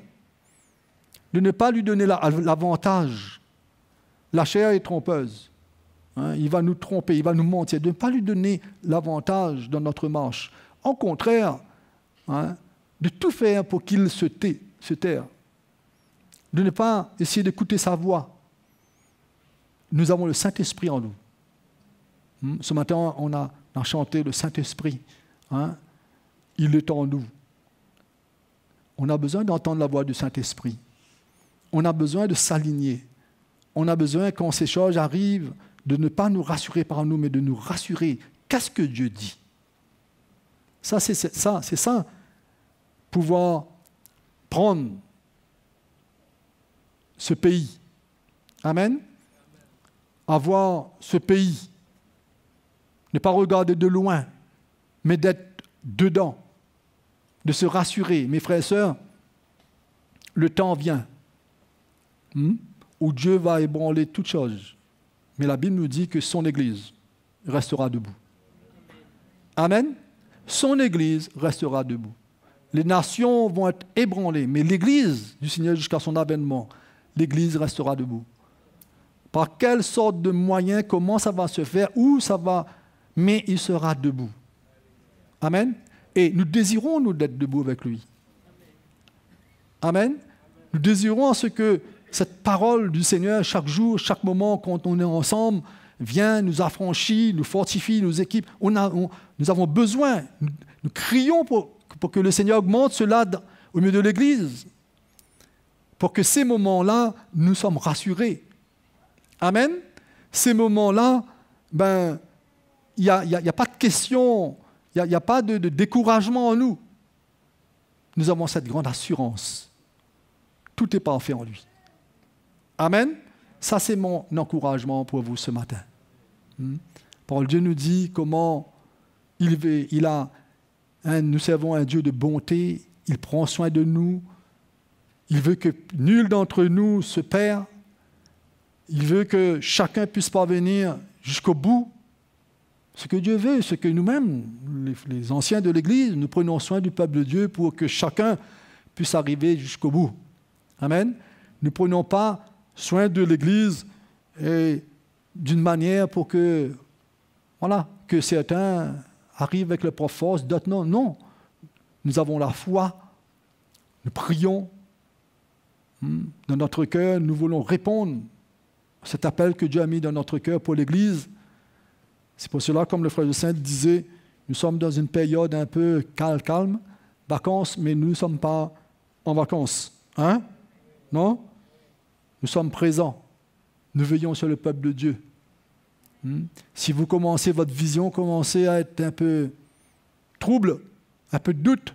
De ne pas lui donner l'avantage. La chair est trompeuse. Hein, il va nous tromper, il va nous mentir. De ne pas lui donner l'avantage dans notre marche. Au contraire, hein, de tout faire pour qu'il se taire. De ne pas essayer d'écouter sa voix. Nous avons le Saint-Esprit en nous. Ce matin, on a chanté le Saint-Esprit. Hein? Il est en nous. On a besoin d'entendre la voix du Saint-Esprit. On a besoin de s'aligner. On a besoin, quand ces choses arrivent, de ne pas nous rassurer par nous, mais de nous rassurer. Qu'est-ce que Dieu dit? C'est ça. Pouvoir prendre ce pays. Amen. Avoir ce pays. Ne pas regarder de loin, mais d'être dedans. De se rassurer. Mes frères et sœurs, le temps vient où Dieu va ébranler toutes choses. Mais la Bible nous dit que son Église restera debout. Amen. Son Église restera debout. Les nations vont être ébranlées, mais l'Église du Seigneur jusqu'à son avènement, l'Église restera debout. Par quelle sorte de moyens, comment ça va se faire, où ça va, mais il sera debout. Amen. Et nous désirons, nous, d'être debout avec lui. Amen. Nous désirons à ce que cette parole du Seigneur, chaque jour, chaque moment, quand on est ensemble, vient, nous affranchit, nous fortifie, nous équipe. Nous avons besoin, nous crions pour que le Seigneur augmente cela au milieu de l'Église. Pour que ces moments-là, nous sommes rassurés. Amen. Ces moments-là, il n'y a pas de question, il n'y a pas de découragement en nous. Nous avons cette grande assurance. Tout est parfait en lui. Amen. Ça, c'est mon encouragement pour vous ce matin. Paul, Dieu nous dit comment nous servons un Dieu de bonté, il prend soin de nous, il veut que nul d'entre nous se perde, il veut que chacun puisse parvenir jusqu'au bout. Ce que Dieu veut, c'est que nous-mêmes, les anciens de l'Église, nous prenons soin du peuple de Dieu pour que chacun puisse arriver jusqu'au bout. Amen. Nous ne prenons pas soin de l'Église d'une manière pour que certains arrivent avec leur propre force, d'autres non. Non. Nous avons la foi, nous prions. Dans notre cœur, nous voulons répondre à cet appel que Dieu a mis dans notre cœur pour l'Église. C'est pour cela, comme le frère de Saint disait, nous sommes dans une période un peu calme, vacances, mais nous ne sommes pas en vacances. Hein? Non? Nous sommes présents. Nous veillons sur le peuple de Dieu. Si vous commencez, votre vision commencez à être un peu trouble, un peu de doute,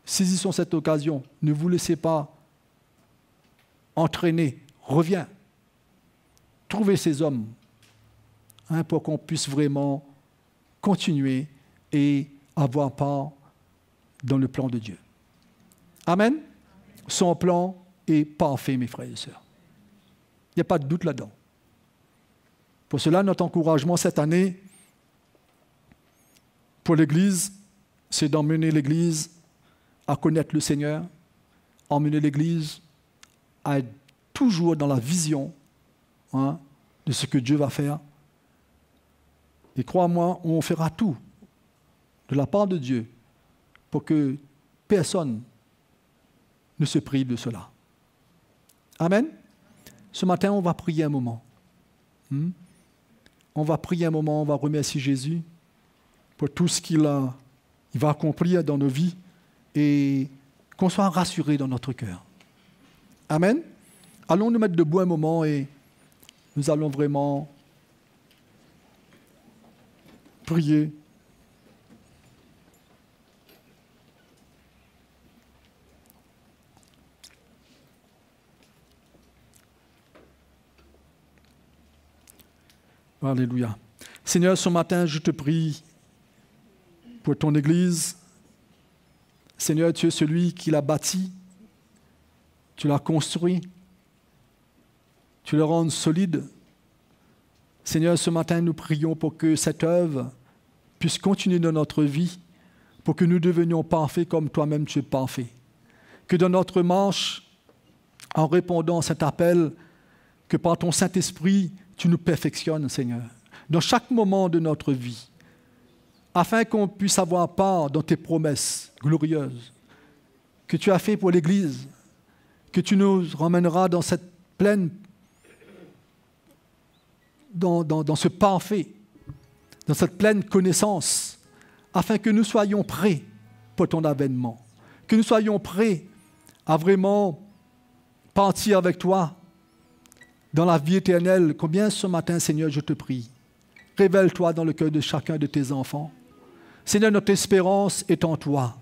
saisissons cette occasion. Ne vous laissez pas entraîner. Reviens. Trouvez ces hommes pour qu'on puisse vraiment continuer et avoir part dans le plan de Dieu. Amen. Son plan est parfait, mes frères et sœurs. Il n'y a pas de doute là-dedans. Pour cela, notre encouragement cette année pour l'Église, c'est d'emmener l'Église à connaître le Seigneur, emmener l'Église à être toujours dans la vision de ce que Dieu va faire. Et crois-moi, on fera tout de la part de Dieu pour que personne ne se prive de cela. Amen. Ce matin, on va prier un moment. On va prier un moment, on va remercier Jésus pour tout ce qu'il va accomplir dans nos vies et qu'on soit rassurés dans notre cœur. Amen. Allons nous mettre debout un moment et nous allons vraiment prier. Alléluia. Seigneur, ce matin, je te prie pour ton Église. Seigneur, tu es celui qui l'a bâti, tu l'as construit, tu le rends solide. Seigneur, ce matin, nous prions pour que cette œuvre puisse continuer dans notre vie pour que nous devenions parfaits comme toi-même tu es parfait. Que dans notre marche, en répondant à cet appel, que par ton Saint-Esprit, tu nous perfectionnes, Seigneur, dans chaque moment de notre vie, afin qu'on puisse avoir part dans tes promesses glorieuses que tu as faites pour l'Église, que tu nous ramèneras dans cette pleine, dans ce parfait, dans cette pleine connaissance, afin que nous soyons prêts pour ton avènement, que nous soyons prêts à vraiment partir avec toi dans la vie éternelle. Combien ce matin, Seigneur, je te prie, révèle-toi dans le cœur de chacun de tes enfants. Seigneur, notre espérance est en toi.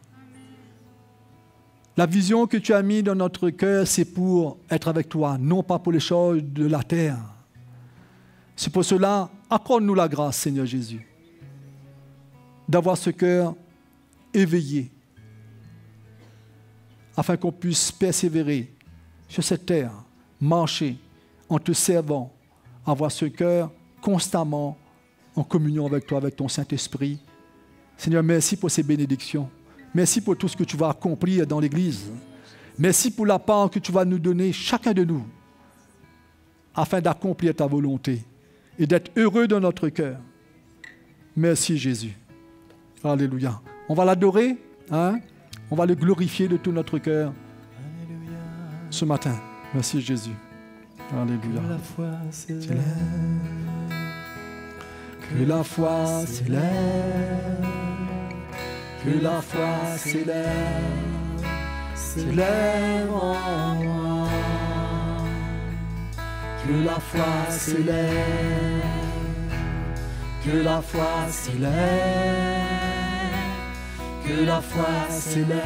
La vision que tu as mise dans notre cœur, c'est pour être avec toi, non pas pour les choses de la terre. C'est pour cela, accorde-nous la grâce, Seigneur Jésus, d'avoir ce cœur éveillé, afin qu'on puisse persévérer sur cette terre, marcher en te servant, avoir ce cœur constamment en communion avec toi, avec ton Saint-Esprit. Seigneur, merci pour ces bénédictions. Merci pour tout ce que tu vas accomplir dans l'Église. Merci pour la part que tu vas nous donner, chacun de nous, afin d'accomplir ta volonté et d'être heureux dans notre cœur. Merci Jésus. Alléluia. On va l'adorer, hein? On va le glorifier de tout notre cœur ce matin. Merci Jésus. Alléluia. Que la foi s'élève. Que la foi s'élève. Que la foi s'élève. S'élève en moi. Que la foi s'élève. Que la foi s'élève. Que la foi s'élève.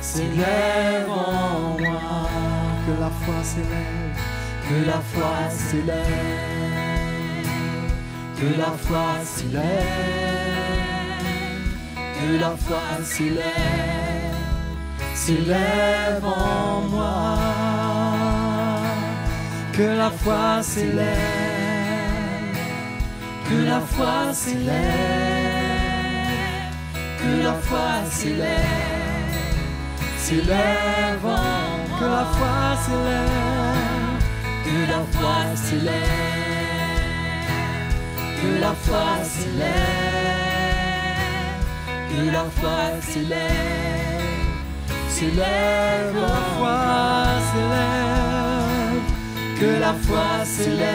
S'élève en moi. Que la foi s'élève. Que la foi s'élève. Que la foi s'élève. Que la foi s'élève. S'élève en moi. Que la foi s'élève. Que la foi s'élève. Que la foi s'élève. S'élève en moi. Que la foi s'élève. Que la foi s'élève. Que la foi s'élève. Que la foi s'élève. S'élève en moi. Que la foi s'élève.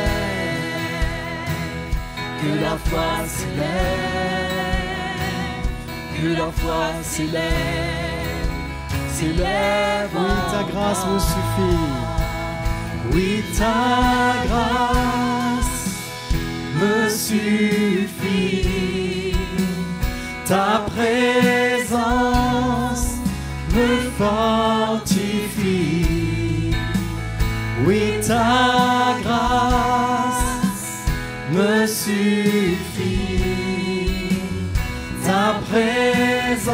Que la foi s'élève. Que la foi s'élève. S'élève en Oui, ta grâce me suffit. Oui, ta grâce me suffit. Ta présence me fortifie. Oui, ta grâce me suffit. Ta présence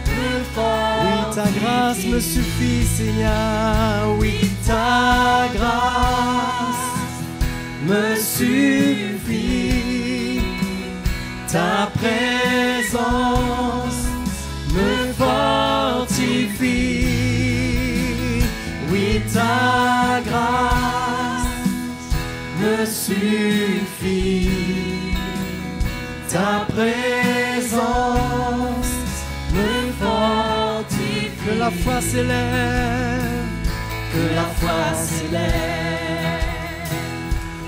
me fortifie. Oui, ta grâce me suffit, Seigneur. Oui, ta grâce me suffit. Ta présence me fortifie. Oui, ta grâce me suffit. Ta présence me fortifie. Que la foi s'élève. Que la foi s'élève.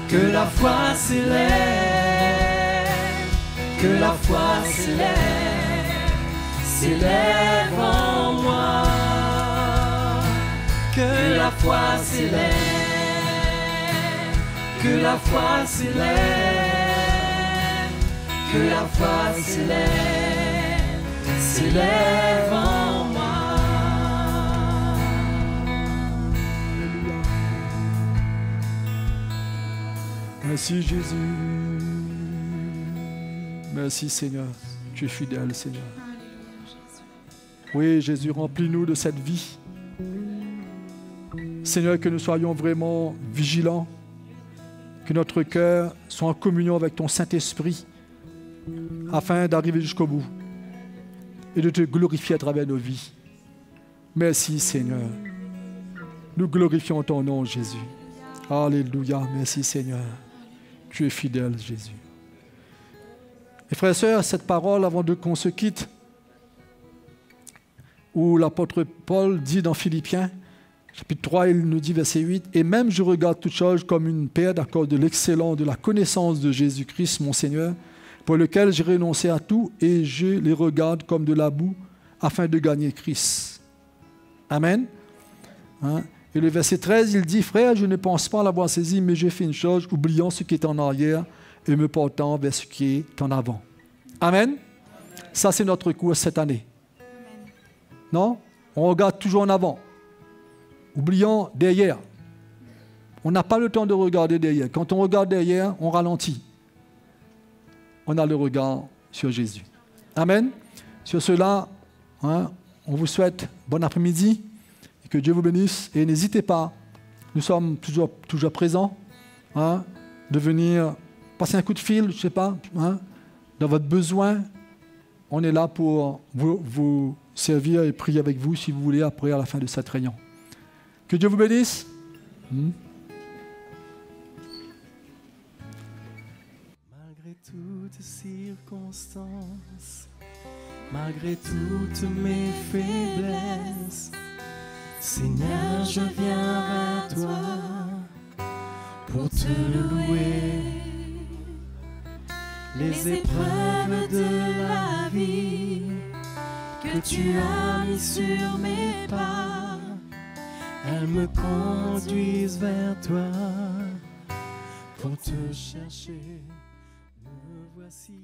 Que la foi s'élève. Que la foi s'élève. S'élève en moi. Que la foi s'élève. Que la foi s'élève. Que la foi s'élève. S'élève en moi. Merci Jésus. Merci Seigneur. Tu es fidèle Seigneur. Oui Jésus, remplis-nous de cette vie. Seigneur, que nous soyons vraiment vigilants que notre cœur soit en communion avec ton Saint-Esprit afin d'arriver jusqu'au bout et de te glorifier à travers nos vies. Merci Seigneur. Nous glorifions ton nom, Jésus. Alléluia. Merci Seigneur. Tu es fidèle, Jésus. Et frères et sœurs, cette parole, avant qu'on se quitte, où l'apôtre Paul dit dans Philippiens, chapitre 3, il nous dit, verset 8, « Et même je regarde toutes choses comme une perte à cause de l'excellence de la connaissance de Jésus-Christ, mon Seigneur, pour lequel j'ai renoncé à tout, et je les regarde comme de la boue, afin de gagner Christ. » Amen. Hein? Et le verset 13, il dit, « Frère, je ne pense pas l'avoir saisi, mais j'ai fait une chose, oubliant ce qui est en arrière, et me portant vers ce qui est en avant. » Amen. Ça, c'est notre cours cette année. Non? On regarde toujours en avant. Oublions derrière. On n'a pas le temps de regarder derrière. Quand on regarde derrière, on ralentit. On a le regard sur Jésus. Amen. Sur cela, hein, on vous souhaite bon après-midi et que Dieu vous bénisse. Et n'hésitez pas, nous sommes toujours présents, hein, de venir passer un coup de fil, je ne sais pas, hein, dans votre besoin. On est là pour vous servir et prier avec vous si vous voulez après à la fin de cette réunion. Que Dieu vous bénisse. Malgré toutes circonstances, malgré toutes mes faiblesses, Seigneur, je viens vers toi pour te louer. Les épreuves de la vie que tu as mis sur mes pas, elles me conduisent vers toi pour te chercher. Me voici.